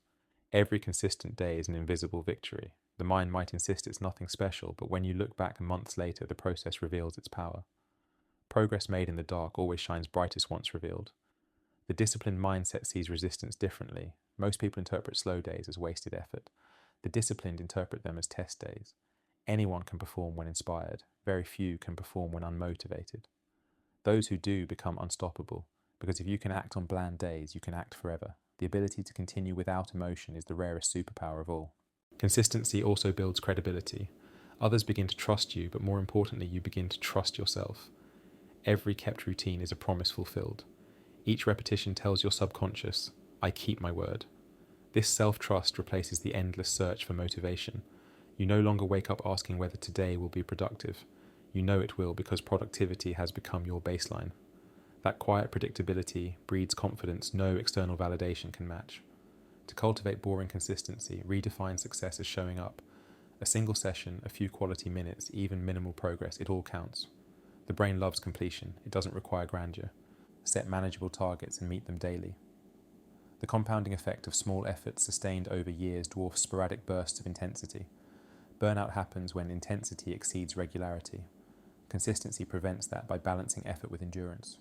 Every consistent day is an invisible victory. The mind might insist it's nothing special, but when you look back months later, the process reveals its power. Progress made in the dark always shines brightest once revealed. The disciplined mindset sees resistance differently. Most people interpret slow days as wasted effort. The disciplined interpret them as test days. Anyone can perform when inspired. Very few can perform when unmotivated. Those who do become unstoppable, because if you can act on bland days, you can act forever. The ability to continue without emotion is the rarest superpower of all. Consistency also builds credibility. Others begin to trust you, but more importantly, you begin to trust yourself. Every kept routine is a promise fulfilled. Each repetition tells your subconscious, I keep my word. This self-trust replaces the endless search for motivation. You no longer wake up asking whether today will be productive. You know it will because productivity has become your baseline. That quiet predictability breeds confidence no external validation can match. To cultivate boring consistency, redefine success as showing up. A single session, a few quality minutes, even minimal progress, it all counts. The brain loves completion. It doesn't require grandeur. Set manageable targets and meet them daily. The compounding effect of small efforts sustained over years dwarfs sporadic bursts of intensity. Burnout happens when intensity exceeds regularity. Consistency prevents that by balancing effort with endurance.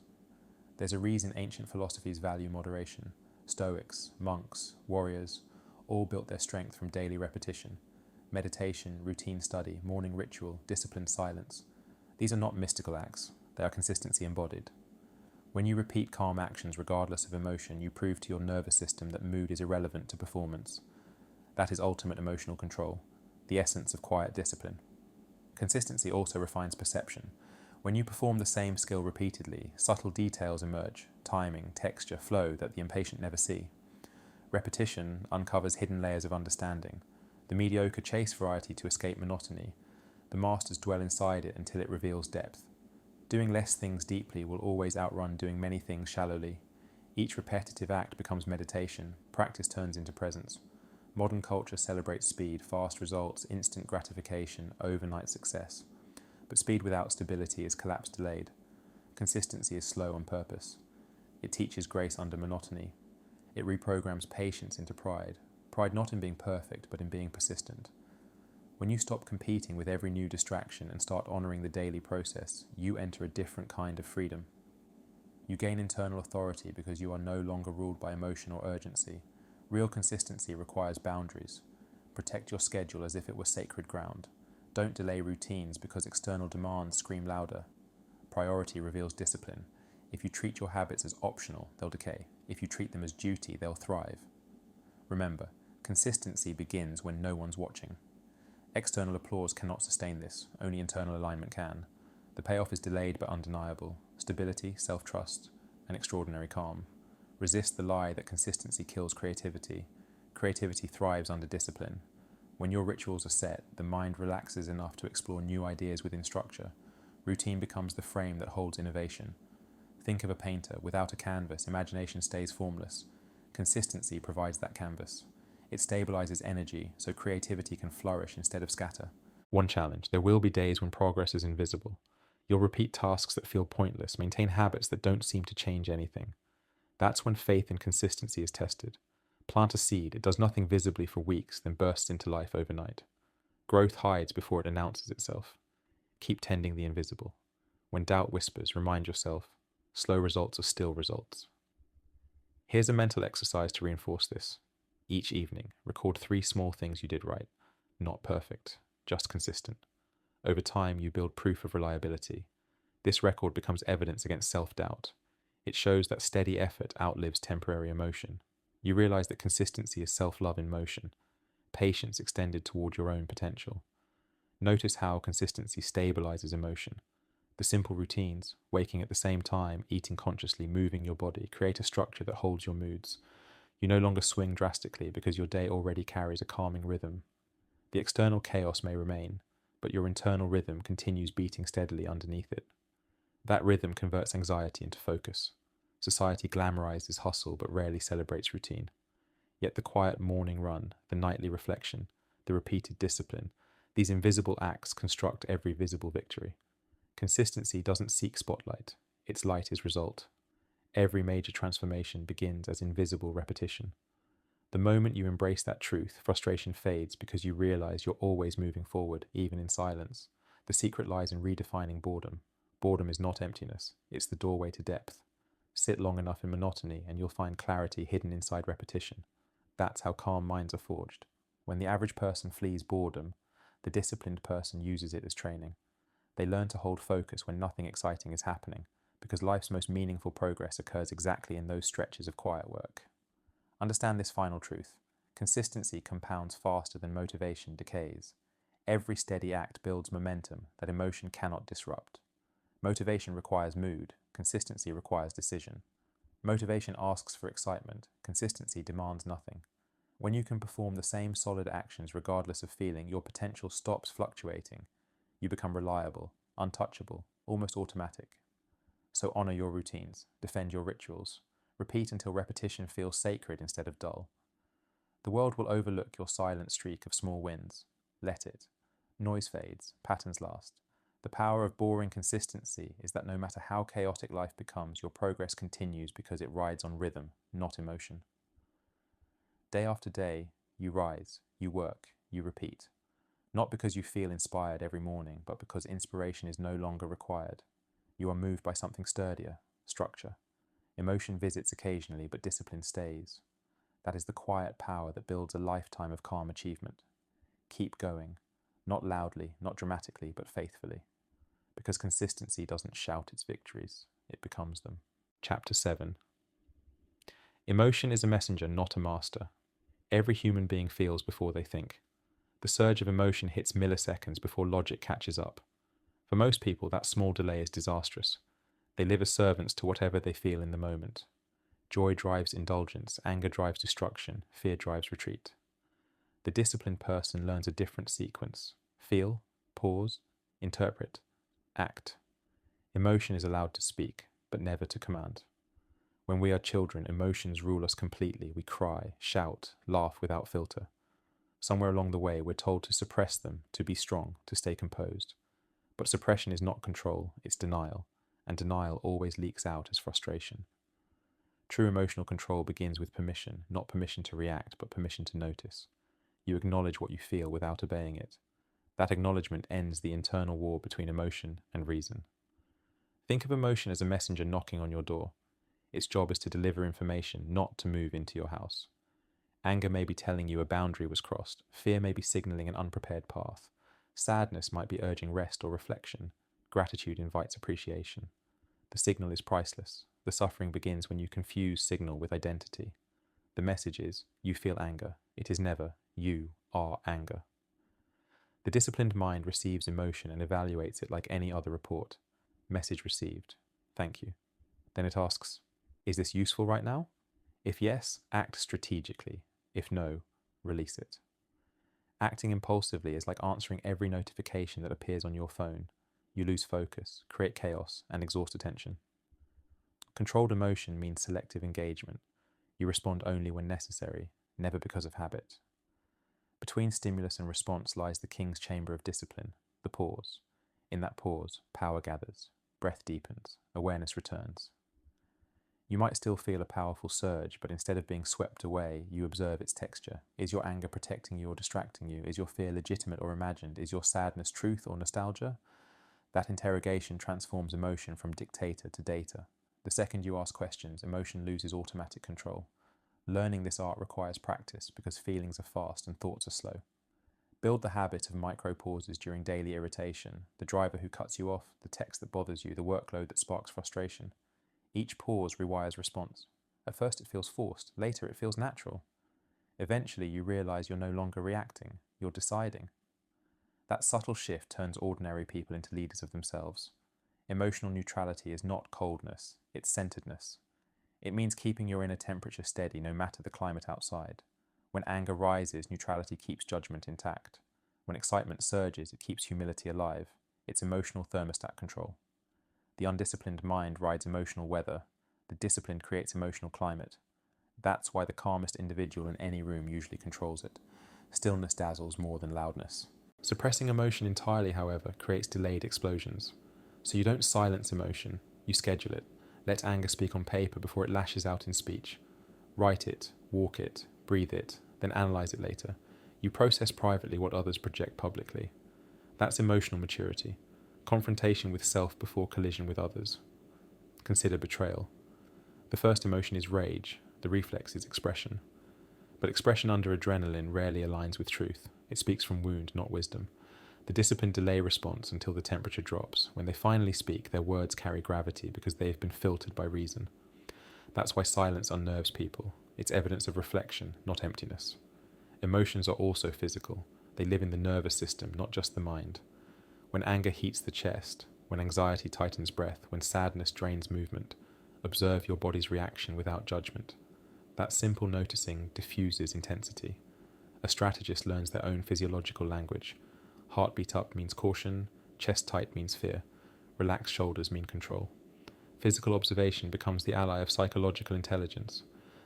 There's a reason ancient philosophies value moderation. Stoics, monks, warriors, all built their strength from daily repetition. Meditation, routine study, morning ritual, disciplined silence. These are not mystical acts, they are consistency embodied. When you repeat calm actions regardless of emotion, you prove to your nervous system that mood is irrelevant to performance. That is ultimate emotional control, the essence of quiet discipline. Consistency also refines perception. When you perform the same skill repeatedly, subtle details emerge, timing, texture, flow that the impatient never see. Repetition uncovers hidden layers of understanding. The mediocre chase variety to escape monotony. The masters dwell inside it until it reveals depth. Doing less things deeply will always outrun doing many things shallowly. Each repetitive act becomes meditation. Practice turns into presence. Modern culture celebrates speed, fast results, instant gratification, overnight success. But speed without stability is collapse delayed. Consistency is slow on purpose. It teaches grace under monotony. It reprograms patience into pride. Pride not in being perfect, but in being persistent. When you stop competing with every new distraction and start honoring the daily process, you enter a different kind of freedom. You gain internal authority because you are no longer ruled by emotion or urgency. Real consistency requires boundaries. Protect your schedule as if it were sacred ground. Don't delay routines because external demands scream louder. Priority reveals discipline. If you treat your habits as optional, they'll decay. If you treat them as duty, they'll thrive. Remember, consistency begins when no one's watching. External applause cannot sustain this, only internal alignment can. The payoff is delayed but undeniable. Stability, self-trust, and extraordinary calm. Resist the lie that consistency kills creativity. Creativity thrives under discipline. When your rituals are set, the mind relaxes enough to explore new ideas within structure. Routine becomes the frame that holds innovation. Think of a painter. Without a canvas, imagination stays formless. Consistency provides that canvas. It stabilizes energy so creativity can flourish instead of scatter. One challenge: there will be days when progress is invisible. You'll repeat tasks that feel pointless, maintain habits that don't seem to change anything. That's when faith and consistency is tested. Plant a seed, it does nothing visibly for weeks, then bursts into life overnight. Growth hides before it announces itself. Keep tending the invisible. When doubt whispers, remind yourself, slow results are still results. Here's a mental exercise to reinforce this. Each evening, record 3 small things you did right. Not perfect, just consistent. Over time, you build proof of reliability. This record becomes evidence against self-doubt. It shows that steady effort outlives temporary emotion. You realize that consistency is self-love in motion, patience extended toward your own potential. Notice how consistency stabilizes emotion. The simple routines, waking at the same time, eating consciously, moving your body, create a structure that holds your moods. You no longer swing drastically because your day already carries a calming rhythm. The external chaos may remain, but your internal rhythm continues beating steadily underneath it. That rhythm converts anxiety into focus. Society glamorizes hustle but rarely celebrates routine. Yet the quiet morning run, the nightly reflection, the repeated discipline, these invisible acts construct every visible victory. Consistency doesn't seek spotlight, its light is result. Every major transformation begins as invisible repetition. The moment you embrace that truth, frustration fades because you realize you're always moving forward, even in silence. The secret lies in redefining boredom. Boredom is not emptiness, it's the doorway to depth. Sit long enough in monotony and you'll find clarity hidden inside repetition. That's how calm minds are forged. When the average person flees boredom, The disciplined person uses it as training. They learn to hold focus when nothing exciting is happening, because life's most meaningful progress occurs exactly in those stretches of quiet work. Understand this final truth. Consistency compounds faster than motivation decays. Every steady act builds momentum that emotion cannot disrupt. Motivation requires mood. Consistency requires decision. Motivation asks for excitement. Consistency demands nothing. When you can perform the same solid actions regardless of feeling, your potential stops fluctuating. You become reliable, untouchable, almost automatic. So honor your routines, defend your rituals, repeat until repetition feels sacred instead of dull. The world will overlook your silent streak of small wins. Let it. Noise fades, patterns last. The power of boring consistency is that no matter how chaotic life becomes, your progress continues because it rides on rhythm, not emotion. Day after day, you rise, you work, you repeat. Not because you feel inspired every morning, but because inspiration is no longer required. You are moved by something sturdier, structure. Emotion visits occasionally, but discipline stays. That is the quiet power that builds a lifetime of calm achievement. Keep going, not loudly, not dramatically, but faithfully. Because consistency doesn't shout its victories, it becomes them. Chapter 7. Emotion is a messenger, not a master. Every human being feels before they think. The surge of emotion hits milliseconds before logic catches up. For most people, that small delay is disastrous. They live as servants to whatever they feel in the moment. Joy drives indulgence, anger drives destruction, fear drives retreat. The disciplined person learns a different sequence. Feel, pause, interpret, act. Emotion is allowed to speak, but never to command. When we are children, emotions rule us completely. We cry, shout, laugh without filter. Somewhere along the way, we're told to suppress them, to be strong, to stay composed. But suppression is not control, it's denial, and denial always leaks out as frustration. True emotional control begins with permission, not permission to react, but permission to notice. You acknowledge what you feel without obeying it. That acknowledgement ends the internal war between emotion and reason. Think of emotion as a messenger knocking on your door. Its job is to deliver information, not to move into your house. Anger may be telling you a boundary was crossed. Fear may be signaling an unprepared path. Sadness might be urging rest or reflection. Gratitude invites appreciation. The signal is priceless. The suffering begins when you confuse signal with identity. The message is, you feel anger. It is never, you are anger. The disciplined mind receives emotion and evaluates it like any other report. Message received. Thank you. Then it asks, is this useful right now? If yes, act strategically. If no, release it. Acting impulsively is like answering every notification that appears on your phone. You lose focus, create chaos, and exhaust attention. Controlled emotion means selective engagement. You respond only when necessary, never because of habit. Between stimulus and response lies the king's chamber of discipline, the pause. In that pause, power gathers, breath deepens, awareness returns. You might still feel a powerful surge, but instead of being swept away, you observe its texture. Is your anger protecting you or distracting you? Is your fear legitimate or imagined? Is your sadness truth or nostalgia? That interrogation transforms emotion from dictator to data. The second you ask questions, emotion loses automatic control. Learning this art requires practice because feelings are fast and thoughts are slow. Build the habit of micro pauses during daily irritation, the driver who cuts you off, the text that bothers you, the workload that sparks frustration. Each pause rewires response. At first it feels forced, later it feels natural. Eventually you realize you're no longer reacting, you're deciding. That subtle shift turns ordinary people into leaders of themselves. Emotional neutrality is not coldness, it's centeredness. It means keeping your inner temperature steady no matter the climate outside. When anger rises, neutrality keeps judgment intact. When excitement surges, it keeps humility alive. It's emotional thermostat control. The undisciplined mind rides emotional weather. The disciplined creates emotional climate. That's why the calmest individual in any room usually controls it. Stillness dazzles more than loudness. Suppressing emotion entirely, however, creates delayed explosions. So you don't silence emotion, you schedule it. Let anger speak on paper before it lashes out in speech. Write it, walk it, breathe it, then analyze it later. You process privately what others project publicly. That's emotional maturity. Confrontation with self before collision with others. Consider betrayal. The first emotion is rage, the reflex is expression. But expression under adrenaline rarely aligns with truth. It speaks from wound, not wisdom. The disciplined delay response until the temperature drops. When they finally speak, their words carry gravity because they have been filtered by reason. That's why silence unnerves people. It's evidence of reflection, not emptiness. Emotions are also physical. They live in the nervous system, not just the mind. When anger heats the chest, when anxiety tightens breath, when sadness drains movement, observe your body's reaction without judgment. That simple noticing diffuses intensity. A strategist learns their own physiological language. Heartbeat up means caution, chest tight means fear, relaxed shoulders mean control. Physical observation becomes the ally of psychological intelligence.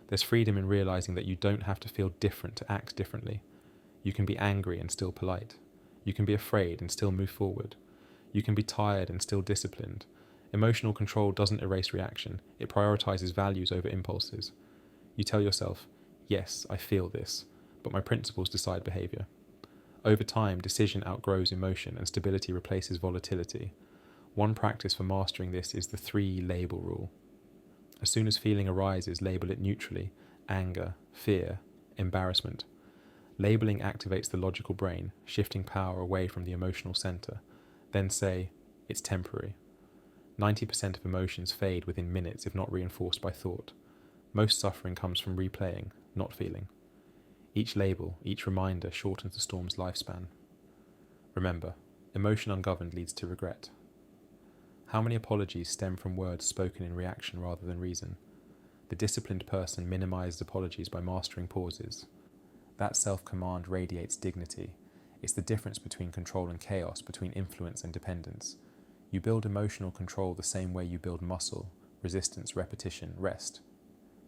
There's freedom in realizing that you don't have to feel different to act differently. You can be angry and still polite. You can be afraid and still move forward. You can be tired and still disciplined. Emotional control doesn't erase reaction. It prioritizes values over impulses. You tell yourself, yes, I feel this, but my principles decide behavior. Over time, decision outgrows emotion and stability replaces volatility. One practice for mastering this is the 3-label rule. As soon as feeling arises, label it neutrally: anger, fear, embarrassment. Labeling activates the logical brain, shifting power away from the emotional center. Then say, it's temporary. 90% of emotions fade within minutes if not reinforced by thought. Most suffering comes from replaying, not feeling. Each label, each reminder shortens the storm's lifespan. Remember, emotion ungoverned leads to regret. How many apologies stem from words spoken in reaction rather than reason? The disciplined person minimizes apologies by mastering pauses. That self-command radiates dignity. It's the difference between control and chaos, between influence and dependence. You build emotional control the same way you build muscle: resistance, repetition, rest.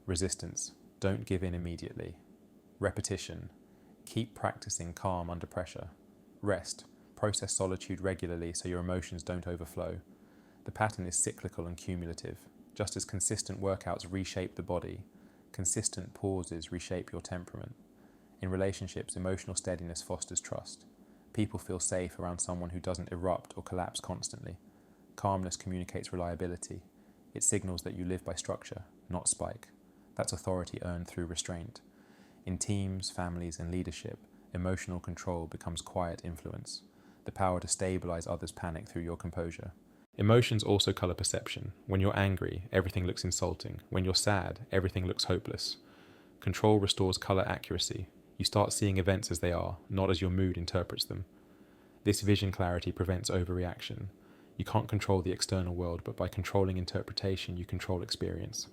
Resistance: don't give in immediately. Repetition: keep practicing calm under pressure. Rest: process solitude regularly so your emotions don't overflow. The pattern is cyclical and cumulative. Just as consistent workouts reshape the body, consistent pauses reshape your temperament. In relationships, emotional steadiness fosters trust. People feel safe around someone who doesn't erupt or collapse constantly. Calmness communicates reliability. It signals that you live by structure, not spike. That's authority earned through restraint. In teams, families, and leadership, emotional control becomes quiet influence, the power to stabilize others' panic through your composure. Emotions also color perception. When you're angry, everything looks insulting. When you're sad, everything looks hopeless. Control restores color accuracy. You start seeing events as they are, not as your mood interprets them. This vision clarity prevents overreaction. You can't control the external world, but by controlling interpretation, you control experience.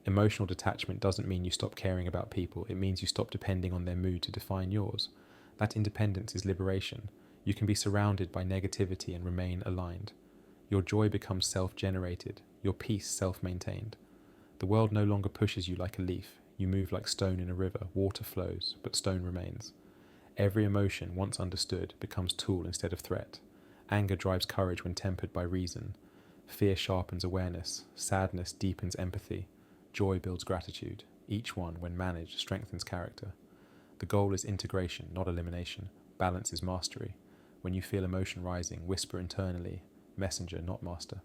Emotional detachment doesn't mean you stop caring about people. It means you stop depending on their mood to define yours. That independence is liberation. You can be surrounded by negativity and remain aligned. Your joy becomes self-generated, your peace self-maintained. The world no longer pushes you like a leaf. You move like stone in a river. Water flows, but stone remains. Every emotion, once understood, becomes tool instead of threat. Anger drives courage when tempered by reason. Fear sharpens awareness. Sadness deepens empathy. Joy builds gratitude. Each one, when managed, strengthens character. The goal is integration, not elimination. Balance is mastery. When you feel emotion rising, whisper internally, messenger, not master.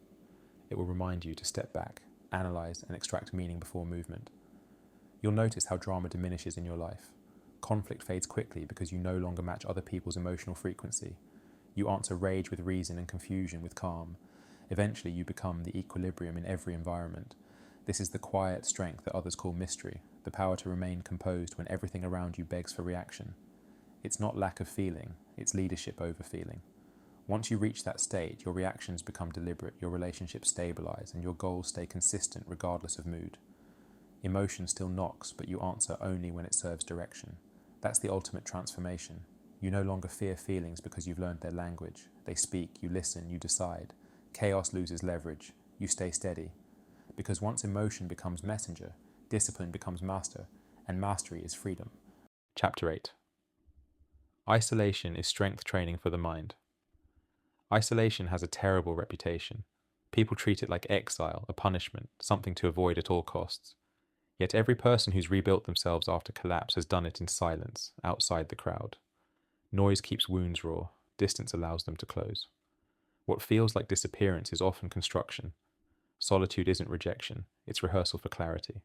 It will remind you to step back, analyze, and extract meaning before movement. You'll notice how drama diminishes in your life. Conflict fades quickly because you no longer match other people's emotional frequency. You answer rage with reason and confusion with calm. Eventually, you become the equilibrium in every environment. This is the quiet strength that others call mystery, the power to remain composed when everything around you begs for reaction. It's not lack of feeling, it's leadership over feeling. Once you reach that state, your reactions become deliberate, your relationships stabilize, and your goals stay consistent regardless of mood. Emotion still knocks, but you answer only when it serves direction. That's the ultimate transformation. You no longer fear feelings because you've learned their language. They speak, you listen, you decide. Chaos loses leverage. You stay steady. Because once emotion becomes messenger, discipline becomes master, and mastery is freedom. Chapter 8. Isolation is strength training for the mind. Isolation has a terrible reputation. People treat it like exile, a punishment, something to avoid at all costs. Yet every person who's rebuilt themselves after collapse has done it in silence, outside the crowd. Noise keeps wounds raw, distance allows them to close. What feels like disappearance is often construction. Solitude isn't rejection, it's rehearsal for clarity.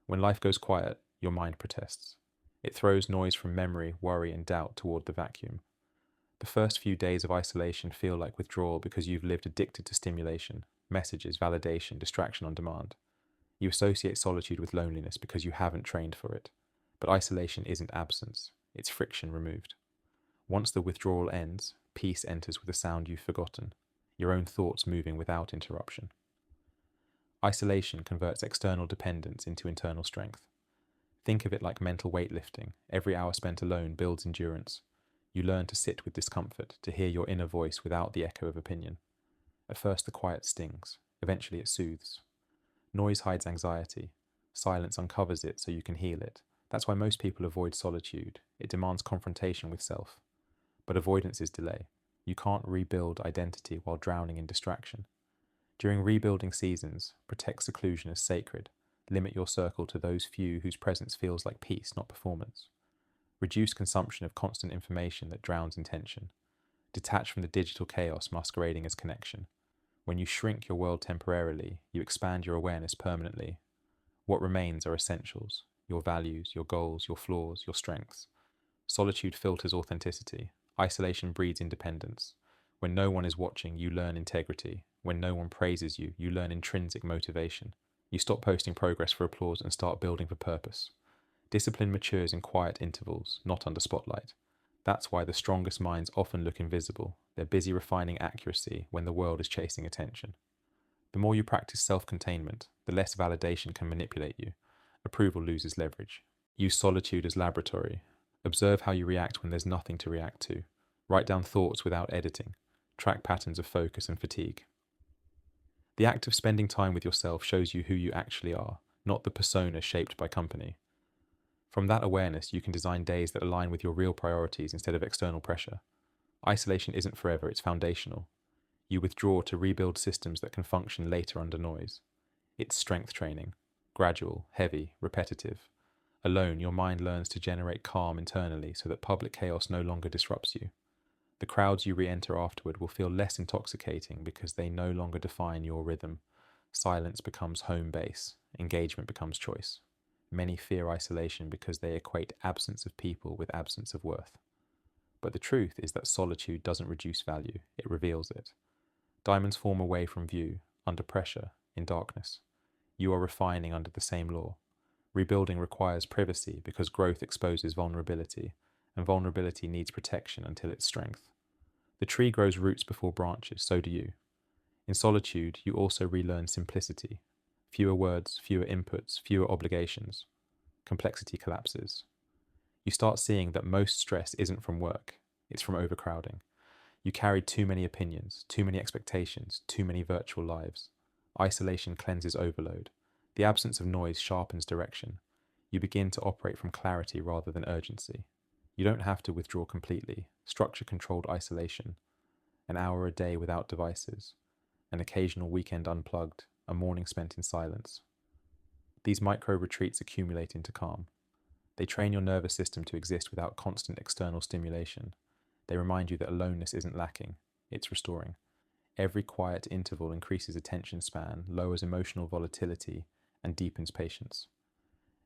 When life goes quiet, your mind protests. It throws noise from memory, worry, and doubt toward the vacuum. The first few days of isolation feel like withdrawal because you've lived addicted to stimulation, messages, validation, distraction on demand. You associate solitude with loneliness because you haven't trained for it. But isolation isn't absence, it's friction removed. Once the withdrawal ends, peace enters with a sound you've forgotten, your own thoughts moving without interruption. Isolation converts external dependence into internal strength. Think of it like mental weightlifting. Every hour spent alone builds endurance. You learn to sit with discomfort, to hear your inner voice without the echo of opinion. At first the quiet stings, eventually it soothes. Noise hides anxiety. Silence uncovers it so you can heal it. That's why most people avoid solitude. It demands confrontation with self. But avoidance is delay. You can't rebuild identity while drowning in distraction. During rebuilding seasons, protect seclusion as sacred. Limit your circle to those few whose presence feels like peace, not performance. Reduce consumption of constant information that drowns intention. Detach from the digital chaos masquerading as connection. When you shrink your world temporarily, you expand your awareness permanently. What remains are essentials: your values, your goals, your flaws, your strengths. Solitude filters authenticity. Isolation breeds independence. When no one is watching, you learn integrity. When no one praises you, you learn intrinsic motivation. You stop posting progress for applause and start building for purpose. Discipline matures in quiet intervals, not under spotlight. That's why the strongest minds often look invisible. They're busy refining accuracy when the world is chasing attention. The more you practice self-containment, the less validation can manipulate you. Approval loses leverage. Use solitude as laboratory. Observe how you react when there's nothing to react to. Write down thoughts without editing. Track patterns of focus and fatigue. The act of spending time with yourself shows you who you actually are, not the persona shaped by company. From that awareness, you can design days that align with your real priorities instead of external pressure. Isolation isn't forever, it's foundational. You withdraw to rebuild systems that can function later under noise. It's strength training, gradual, heavy, repetitive. Alone, your mind learns to generate calm internally so that public chaos no longer disrupts you. The crowds you re-enter afterward will feel less intoxicating because they no longer define your rhythm. Silence becomes home base, engagement becomes choice. Many fear isolation because they equate absence of people with absence of worth. But the truth is that solitude doesn't reduce value, it reveals it. Diamonds form away from view, under pressure, in darkness. You are refining under the same law. Rebuilding requires privacy because growth exposes vulnerability, and vulnerability needs protection until its strength. The tree grows roots before branches, so do you. In solitude, you also relearn simplicity. Fewer words, fewer inputs, fewer obligations. Complexity collapses. You start seeing that most stress isn't from work, it's from overcrowding. You carried too many opinions, too many expectations, too many virtual lives. Isolation cleanses overload. The absence of noise sharpens direction. You begin to operate from clarity rather than urgency. You don't have to withdraw completely. Structure-controlled isolation. An hour a day without devices. An occasional weekend unplugged. A morning spent in silence. These micro-retreats accumulate into calm. They train your nervous system to exist without constant external stimulation. They remind you that aloneness isn't lacking, it's restoring. Every quiet interval increases attention span, lowers emotional volatility, and deepens patience.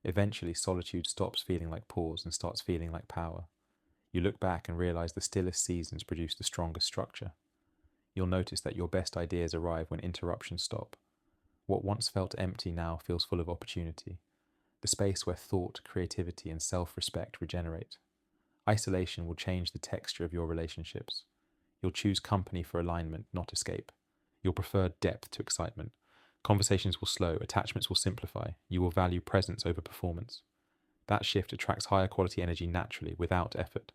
Eventually, solitude stops feeling like pause and starts feeling like power. You look back and realize the stillest seasons produce the strongest structure. You'll notice that your best ideas arrive when interruptions stop. What once felt empty now feels full of opportunity. The space where thought, creativity, and self-respect regenerate. Isolation will change the texture of your relationships. You'll choose company for alignment, not escape. You'll prefer depth to excitement. Conversations will slow, attachments will simplify. You will value presence over performance. That shift attracts higher quality energy naturally, without effort.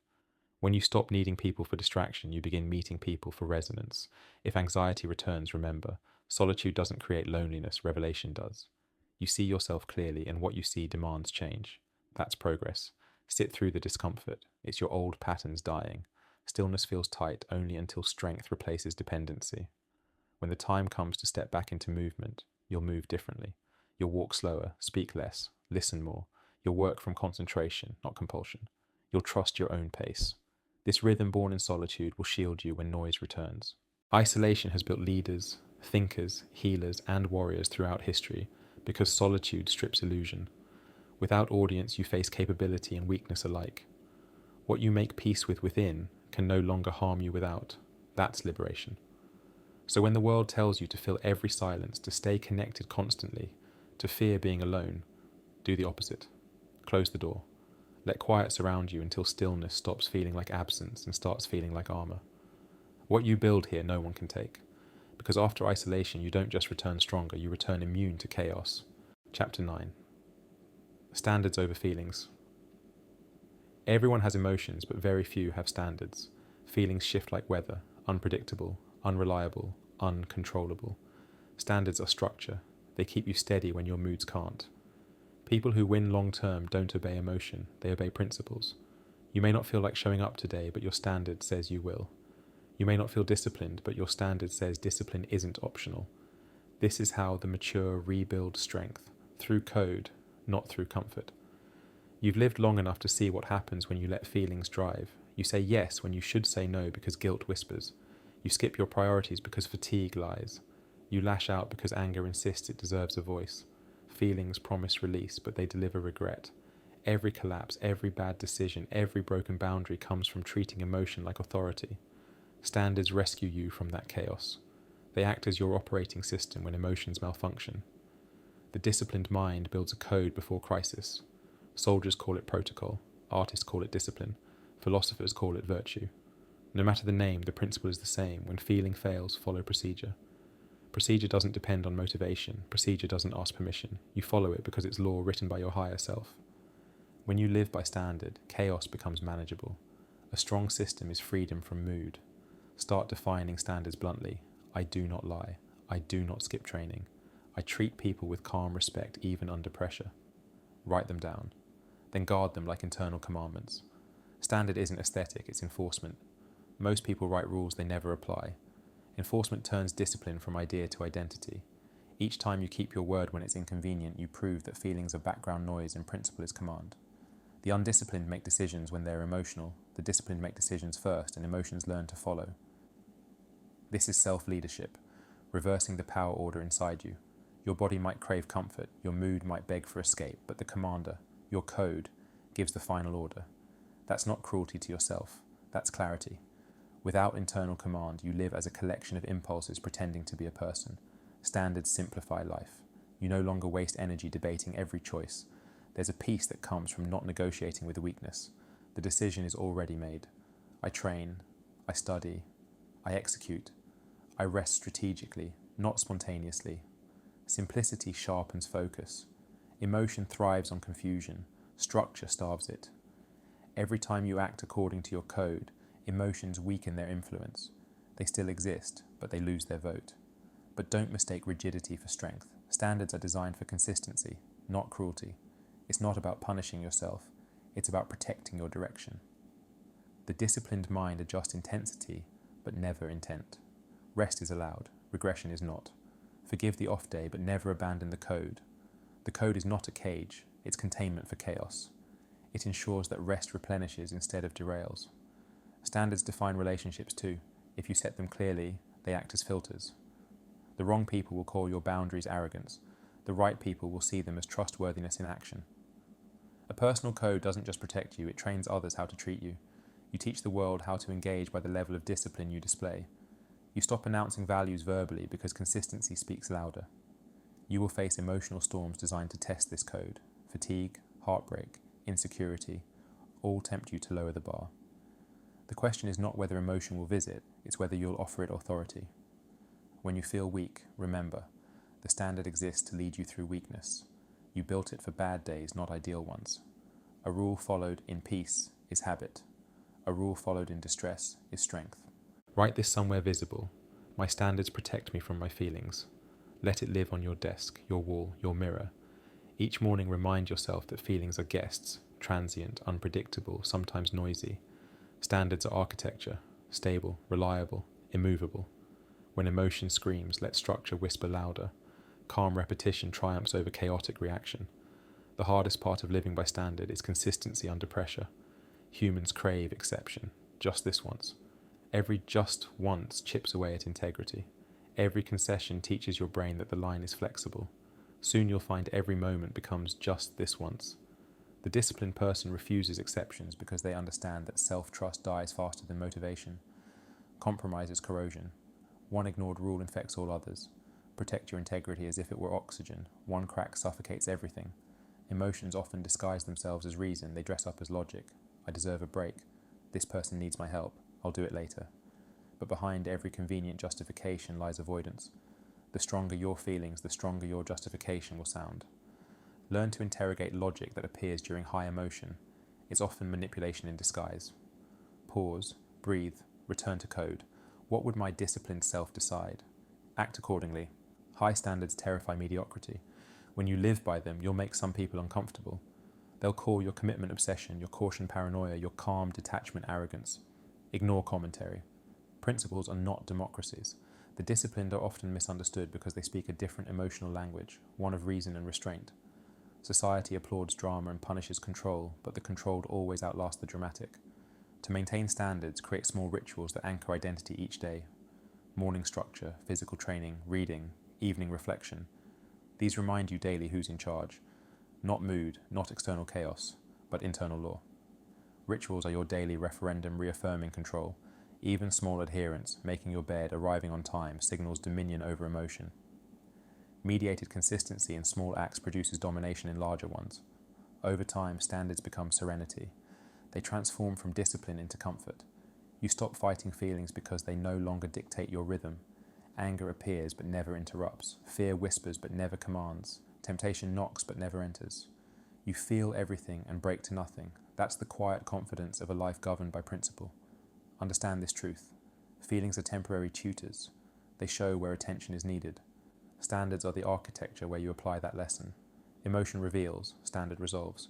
When you stop needing people for distraction, you begin meeting people for resonance. If anxiety returns, remember, solitude doesn't create loneliness, revelation does. You see yourself clearly, and what you see demands change. That's progress. Sit through the discomfort. It's your old patterns dying. Stillness feels tight only until strength replaces dependency. When the time comes to step back into movement, you'll move differently. You'll walk slower, speak less, listen more. You'll work from concentration, not compulsion. You'll trust your own pace. This rhythm born in solitude will shield you when noise returns. Isolation has built leaders, thinkers, healers, and warriors throughout history because solitude strips illusion. Without audience, you face capability and weakness alike. What you make peace with within can no longer harm you without. That's liberation. So when the world tells you to fill every silence, to stay connected constantly, to fear being alone, do the opposite. Close the door. Let quiet surround you until stillness stops feeling like absence and starts feeling like armor. What you build here, no one can take. Because after isolation, you don't just return stronger, you return immune to chaos. Chapter 9. Standards over feelings. Everyone has emotions, but very few have standards. Feelings shift like weather, unpredictable, unreliable, uncontrollable. Standards are structure. They keep you steady when your moods can't. People who win long-term don't obey emotion, they obey principles. You may not feel like showing up today, but your standard says you will. You may not feel disciplined, but your standard says discipline isn't optional. This is how the mature rebuild strength, through code, not through comfort. You've lived long enough to see what happens when you let feelings drive. You say yes when you should say no because guilt whispers. You skip your priorities because fatigue lies. You lash out because anger insists it deserves a voice. Feelings promise release, but they deliver regret. Every collapse, every bad decision, every broken boundary comes from treating emotion like authority. Standards rescue you from that chaos. They act as your operating system when emotions malfunction. The disciplined mind builds a code before crisis. Soldiers call it protocol. Artists call it discipline. Philosophers call it virtue. No matter the name, the principle is the same. When feeling fails, follow procedure. Procedure doesn't depend on motivation. Procedure doesn't ask permission. You follow it because it's law written by your higher self. When you live by standard, chaos becomes manageable. A strong system is freedom from mood. Start defining standards bluntly. I do not lie. I do not skip training. I treat people with calm respect even under pressure. Write them down. Then guard them like internal commandments. Standard isn't aesthetic, it's enforcement. Most people write rules they never apply. Enforcement turns discipline from idea to identity. Each time you keep your word when it's inconvenient, you prove that feelings are background noise and principle is command. The undisciplined make decisions when they're emotional. The disciplined make decisions first, and emotions learn to follow. This is self-leadership, reversing the power order inside you. Your body might crave comfort, your mood might beg for escape, but the commander, your code, gives the final order. That's not cruelty to yourself, that's clarity. Without internal command, you live as a collection of impulses pretending to be a person. Standards simplify life. You no longer waste energy debating every choice. There's a peace that comes from not negotiating with weakness. The decision is already made. I train, I study, I execute. I rest strategically, not spontaneously. Simplicity sharpens focus. Emotion thrives on confusion. Structure starves it. Every time you act according to your code, emotions weaken their influence. They still exist, but they lose their vote. But don't mistake rigidity for strength. Standards are designed for consistency, not cruelty. It's not about punishing yourself. It's about protecting your direction. The disciplined mind adjusts intensity, but never intent. Rest is allowed. Regression is not. Forgive the off day, but never abandon the code. The code is not a cage. It's containment for chaos. It ensures that rest replenishes instead of derails. Standards define relationships too. If you set them clearly, they act as filters. The wrong people will call your boundaries arrogance. The right people will see them as trustworthiness in action. A personal code doesn't just protect you, it trains others how to treat you. You teach the world how to engage by the level of discipline you display. You stop announcing values verbally because consistency speaks louder. You will face emotional storms designed to test this code. Fatigue, heartbreak, insecurity, all tempt you to lower the bar. The question is not whether emotion will visit, it's whether you'll offer it authority. When you feel weak, remember, the standard exists to lead you through weakness. You built it for bad days, not ideal ones. A rule followed in peace is habit. A rule followed in distress is strength. Write this somewhere visible. My standards protect me from my feelings. Let it live on your desk, your wall, your mirror. Each morning remind yourself that feelings are guests, transient, unpredictable, sometimes noisy. Standards are architecture, stable, reliable, immovable. When emotion screams, let structure whisper louder. Calm repetition triumphs over chaotic reaction. The hardest part of living by standard is consistency under pressure. Humans crave exception, just this once. Every just once chips away at integrity. Every concession teaches your brain that the line is flexible. Soon you'll find every moment becomes just this once. The disciplined person refuses exceptions because they understand that self-trust dies faster than motivation. Compromise is corrosion. One ignored rule infects all others. Protect your integrity as if it were oxygen. One crack suffocates everything. Emotions often disguise themselves as reason. They dress up as logic. I deserve a break. This person needs my help. I'll do it later. But behind every convenient justification lies avoidance. The stronger your feelings, the stronger your justification will sound. Learn to interrogate logic that appears during high emotion. It's often manipulation in disguise. Pause, breathe, return to code. What would my disciplined self decide? Act accordingly. High standards terrify mediocrity. When you live by them, you'll make some people uncomfortable. They'll call your commitment obsession, your caution paranoia, your calm detachment arrogance. Ignore commentary. Principles are not democracies. The disciplined are often misunderstood because they speak a different emotional language, one of reason and restraint. Society applauds drama and punishes control, but the controlled always outlast the dramatic. To maintain standards, create small rituals that anchor identity each day. Morning structure, physical training, reading, evening reflection. These remind you daily who's in charge. Not mood, not external chaos, but internal law. Rituals are your daily referendum reaffirming control. Even small adherence, making your bed, arriving on time, signals dominion over emotion. Mediated consistency in small acts produces domination in larger ones. Over time, standards become serenity. They transform from discipline into comfort. You stop fighting feelings because they no longer dictate your rhythm. Anger appears but never interrupts. Fear whispers but never commands. Temptation knocks but never enters. You feel everything and break to nothing. That's the quiet confidence of a life governed by principle. Understand this truth. Feelings are temporary tutors. They show where attention is needed. Standards are the architecture where you apply that lesson. Emotion reveals, standard resolves.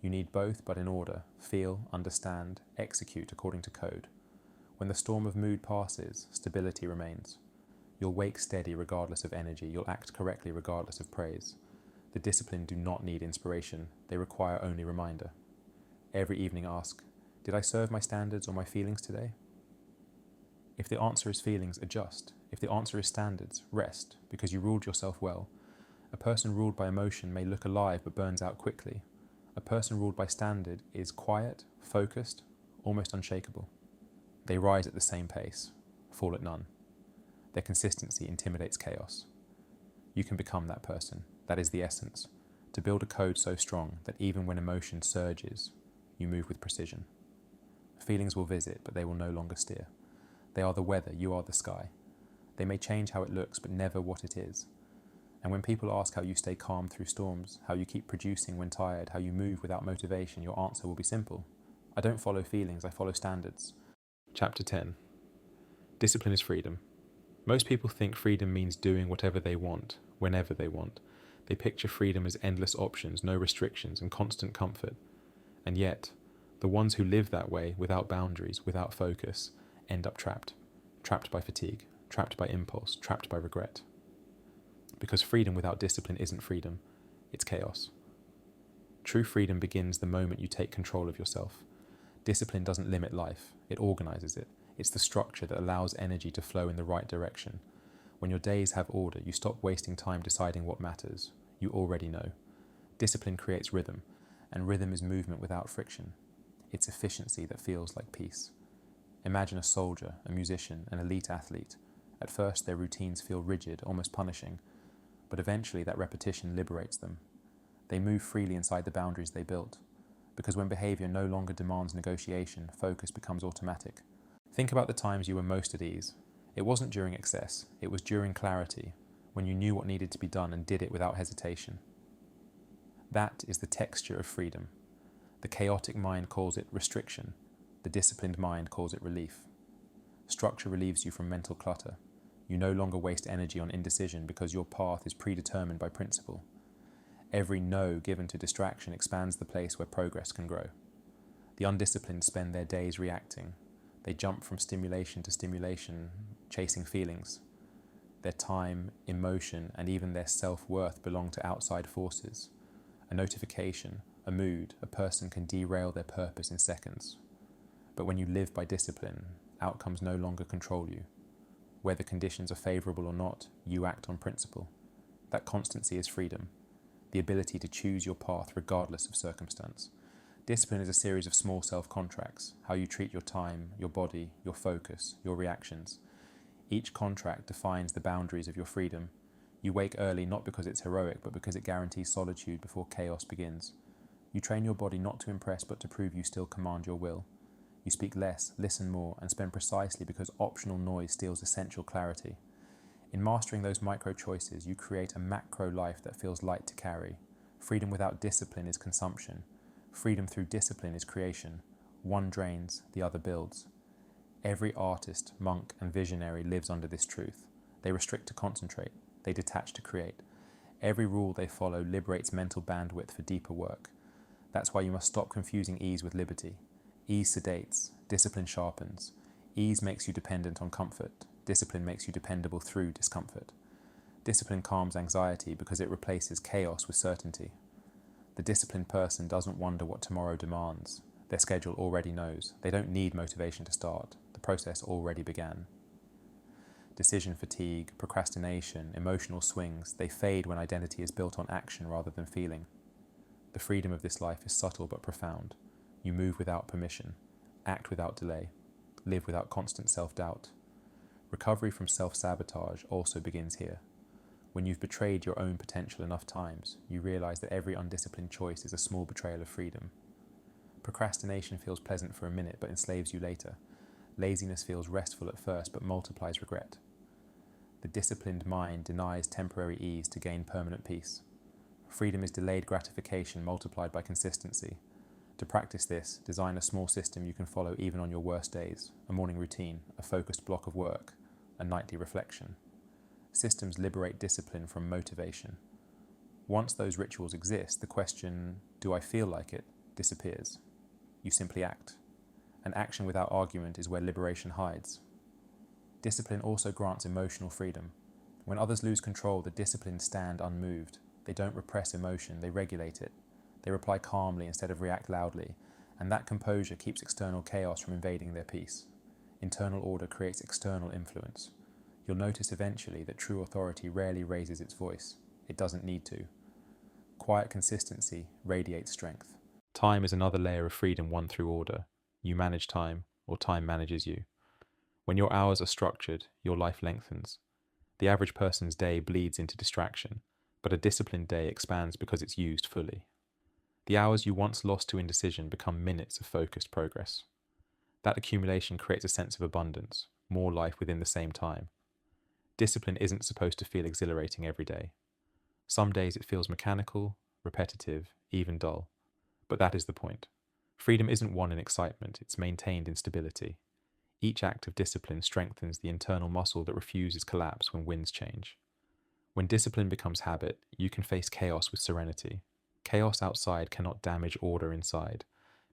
You need both, but in order. Feel, understand, execute according to code. When the storm of mood passes, stability remains. You'll wake steady regardless of energy. You'll act correctly regardless of praise. The disciplined do not need inspiration. They require only reminder. Every evening ask, did I serve my standards or my feelings today? If the answer is feelings, adjust. If the answer is standards, rest, because you ruled yourself well. A person ruled by emotion may look alive but burns out quickly. A person ruled by standard is quiet, focused, almost unshakable. They rise at the same pace, fall at none. Their consistency intimidates chaos. You can become that person. That is the essence. To build a code so strong that even when emotion surges, you move with precision. Feelings will visit, but they will no longer steer. They are the weather, you are the sky. They may change how it looks, but never what it is. And when people ask how you stay calm through storms, how you keep producing when tired, how you move without motivation, your answer will be simple. I don't follow feelings, I follow standards. Chapter 10. Discipline is freedom. Most people think freedom means doing whatever they want, whenever they want. They picture freedom as endless options, no restrictions, and constant comfort. And yet, the ones who live that way, without boundaries, without focus, end up trapped. Trapped by fatigue, trapped by impulse, trapped by regret. Because freedom without discipline isn't freedom, it's chaos. True freedom begins the moment you take control of yourself. Discipline doesn't limit life, it organizes it. It's the structure that allows energy to flow in the right direction. When your days have order, you stop wasting time deciding what matters. You already know. Discipline creates rhythm, and rhythm is movement without friction. It's efficiency that feels like peace. Imagine a soldier, a musician, an elite athlete. At first, their routines feel rigid, almost punishing, but eventually that repetition liberates them. They move freely inside the boundaries they built, because when behavior no longer demands negotiation, focus becomes automatic. Think about the times you were most at ease. It wasn't during excess, it was during clarity, when you knew what needed to be done and did it without hesitation. That is the texture of freedom. The chaotic mind calls it restriction. The disciplined mind calls it relief. Structure relieves you from mental clutter. You no longer waste energy on indecision because your path is predetermined by principle. Every no given to distraction expands the place where progress can grow. The undisciplined spend their days reacting. They jump from stimulation to stimulation, chasing feelings. Their time, emotion, and even their self-worth belong to outside forces. A notification, a mood, a person can derail their purpose in seconds. But when you live by discipline, outcomes no longer control you. Whether conditions are favorable or not, you act on principle. That constancy is freedom, the ability to choose your path regardless of circumstance. Discipline is a series of small self-contracts, how you treat your time, your body, your focus, your reactions. Each contract defines the boundaries of your freedom. You wake early not because it's heroic, but because it guarantees solitude before chaos begins. You train your body not to impress, but to prove you still command your will. You speak less, listen more, and spend precisely because optional noise steals essential clarity. In mastering those micro choices, you create a macro life that feels light to carry. Freedom without discipline is consumption. Freedom through discipline is creation. One drains, the other builds. Every artist, monk, and visionary lives under this truth. They restrict to concentrate. They detach to create. Every rule they follow liberates mental bandwidth for deeper work. That's why you must stop confusing ease with liberty. Ease sedates, discipline sharpens. Ease makes you dependent on comfort. Discipline makes you dependable through discomfort. Discipline calms anxiety because it replaces chaos with certainty. The disciplined person doesn't wonder what tomorrow demands. Their schedule already knows. They don't need motivation to start. The process already began. Decision fatigue, procrastination, emotional swings, they fade when identity is built on action rather than feeling. The freedom of this life is subtle but profound. You move without permission, act without delay, live without constant self-doubt. Recovery from self-sabotage also begins here. When you've betrayed your own potential enough times, you realize that every undisciplined choice is a small betrayal of freedom. Procrastination feels pleasant for a minute but enslaves you later. Laziness feels restful at first but multiplies regret. The disciplined mind denies temporary ease to gain permanent peace. Freedom is delayed gratification multiplied by consistency. To practice this, design a small system you can follow even on your worst days, a morning routine, a focused block of work, a nightly reflection. Systems liberate discipline from motivation. Once those rituals exist, the question, do I feel like it, disappears. You simply act. And action without argument is where liberation hides. Discipline also grants emotional freedom. When others lose control, the disciplined stand unmoved. They don't repress emotion, they regulate it. They reply calmly instead of react loudly, and that composure keeps external chaos from invading their peace. Internal order creates external influence. You'll notice eventually that true authority rarely raises its voice. It doesn't need to. Quiet consistency radiates strength. Time is another layer of freedom won through order. You manage time, or time manages you. When your hours are structured, your life lengthens. The average person's day bleeds into distraction, but a disciplined day expands because it's used fully. The hours you once lost to indecision become minutes of focused progress. That accumulation creates a sense of abundance, more life within the same time. Discipline isn't supposed to feel exhilarating every day. Some days it feels mechanical, repetitive, even dull. But that is the point. Freedom isn't won in excitement, it's maintained in stability. Each act of discipline strengthens the internal muscle that refuses collapse when winds change. When discipline becomes habit, you can face chaos with serenity. Chaos outside cannot damage order inside.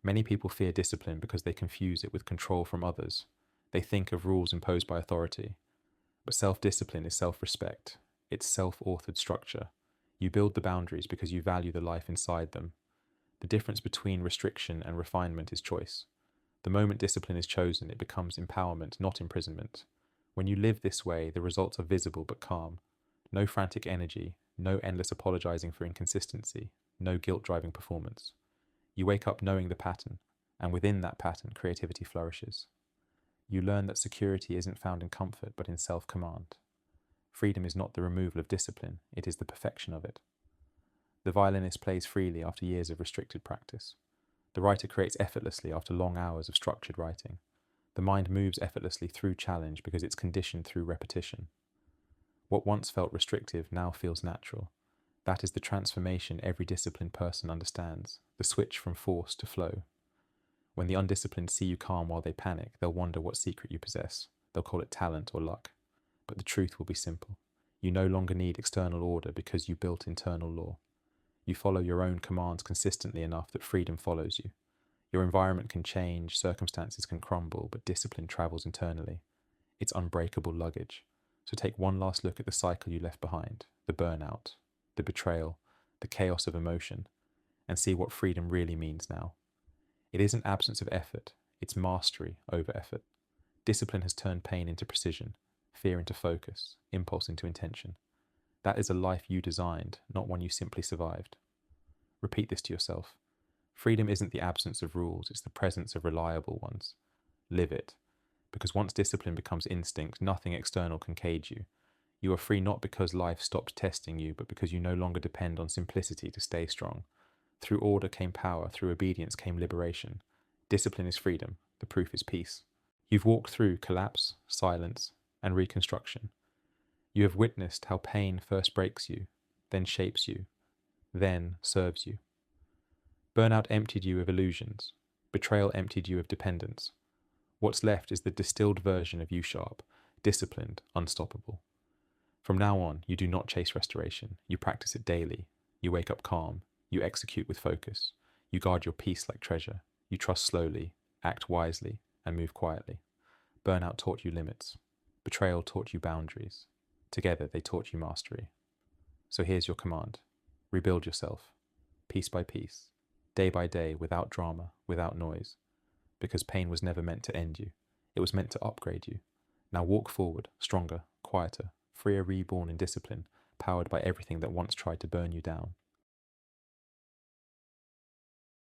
Many people fear discipline because they confuse it with control from others. They think of rules imposed by authority. But self-discipline is self-respect. It's self-authored structure. You build the boundaries because you value the life inside them. The difference between restriction and refinement is choice. The moment discipline is chosen, it becomes empowerment, not imprisonment. When you live this way, the results are visible but calm. No frantic energy, no endless apologizing for inconsistency, no guilt-driving performance. You wake up knowing the pattern, and within that pattern, creativity flourishes. You learn that security isn't found in comfort, but in self-command. Freedom is not the removal of discipline, it is the perfection of it. The violinist plays freely after years of restricted practice. The writer creates effortlessly after long hours of structured writing. The mind moves effortlessly through challenge because it's conditioned through repetition. What once felt restrictive now feels natural. That is the transformation every disciplined person understands, the switch from force to flow. When the undisciplined see you calm while they panic, they'll wonder what secret you possess. They'll call it talent or luck. But the truth will be simple. You no longer need external order because you built internal law. You follow your own commands consistently enough that freedom follows you. Your environment can change, circumstances can crumble, but discipline travels internally. It's unbreakable luggage. So take one last look at the cycle you left behind, the burnout, the betrayal, the chaos of emotion, and see what freedom really means now. It isn't absence of effort, it's mastery over effort. Discipline has turned pain into precision, fear into focus, impulse into intention. That is a life you designed, not one you simply survived. Repeat this to yourself. Freedom isn't the absence of rules, it's the presence of reliable ones. Live it. Because once discipline becomes instinct, nothing external can cage you. You are free not because life stopped testing you, but because you no longer depend on simplicity to stay strong. Through order came power, through obedience came liberation. Discipline is freedom, the proof is peace. You've walked through collapse, silence, and reconstruction. You have witnessed how pain first breaks you, then shapes you, then serves you. Burnout emptied you of illusions. Betrayal emptied you of dependence. What's left is the distilled version of you sharp, disciplined, unstoppable. From now on, you do not chase restoration. You practice it daily. You wake up calm. You execute with focus. You guard your peace like treasure. You trust slowly, act wisely, and move quietly. Burnout taught you limits. Betrayal taught you boundaries. Together, they taught you mastery. So here's your command. Rebuild yourself, piece by piece, day by day, without drama, without noise. Because pain was never meant to end you. It was meant to upgrade you. Now walk forward, stronger, quieter, freer, reborn in discipline, powered by everything that once tried to burn you down.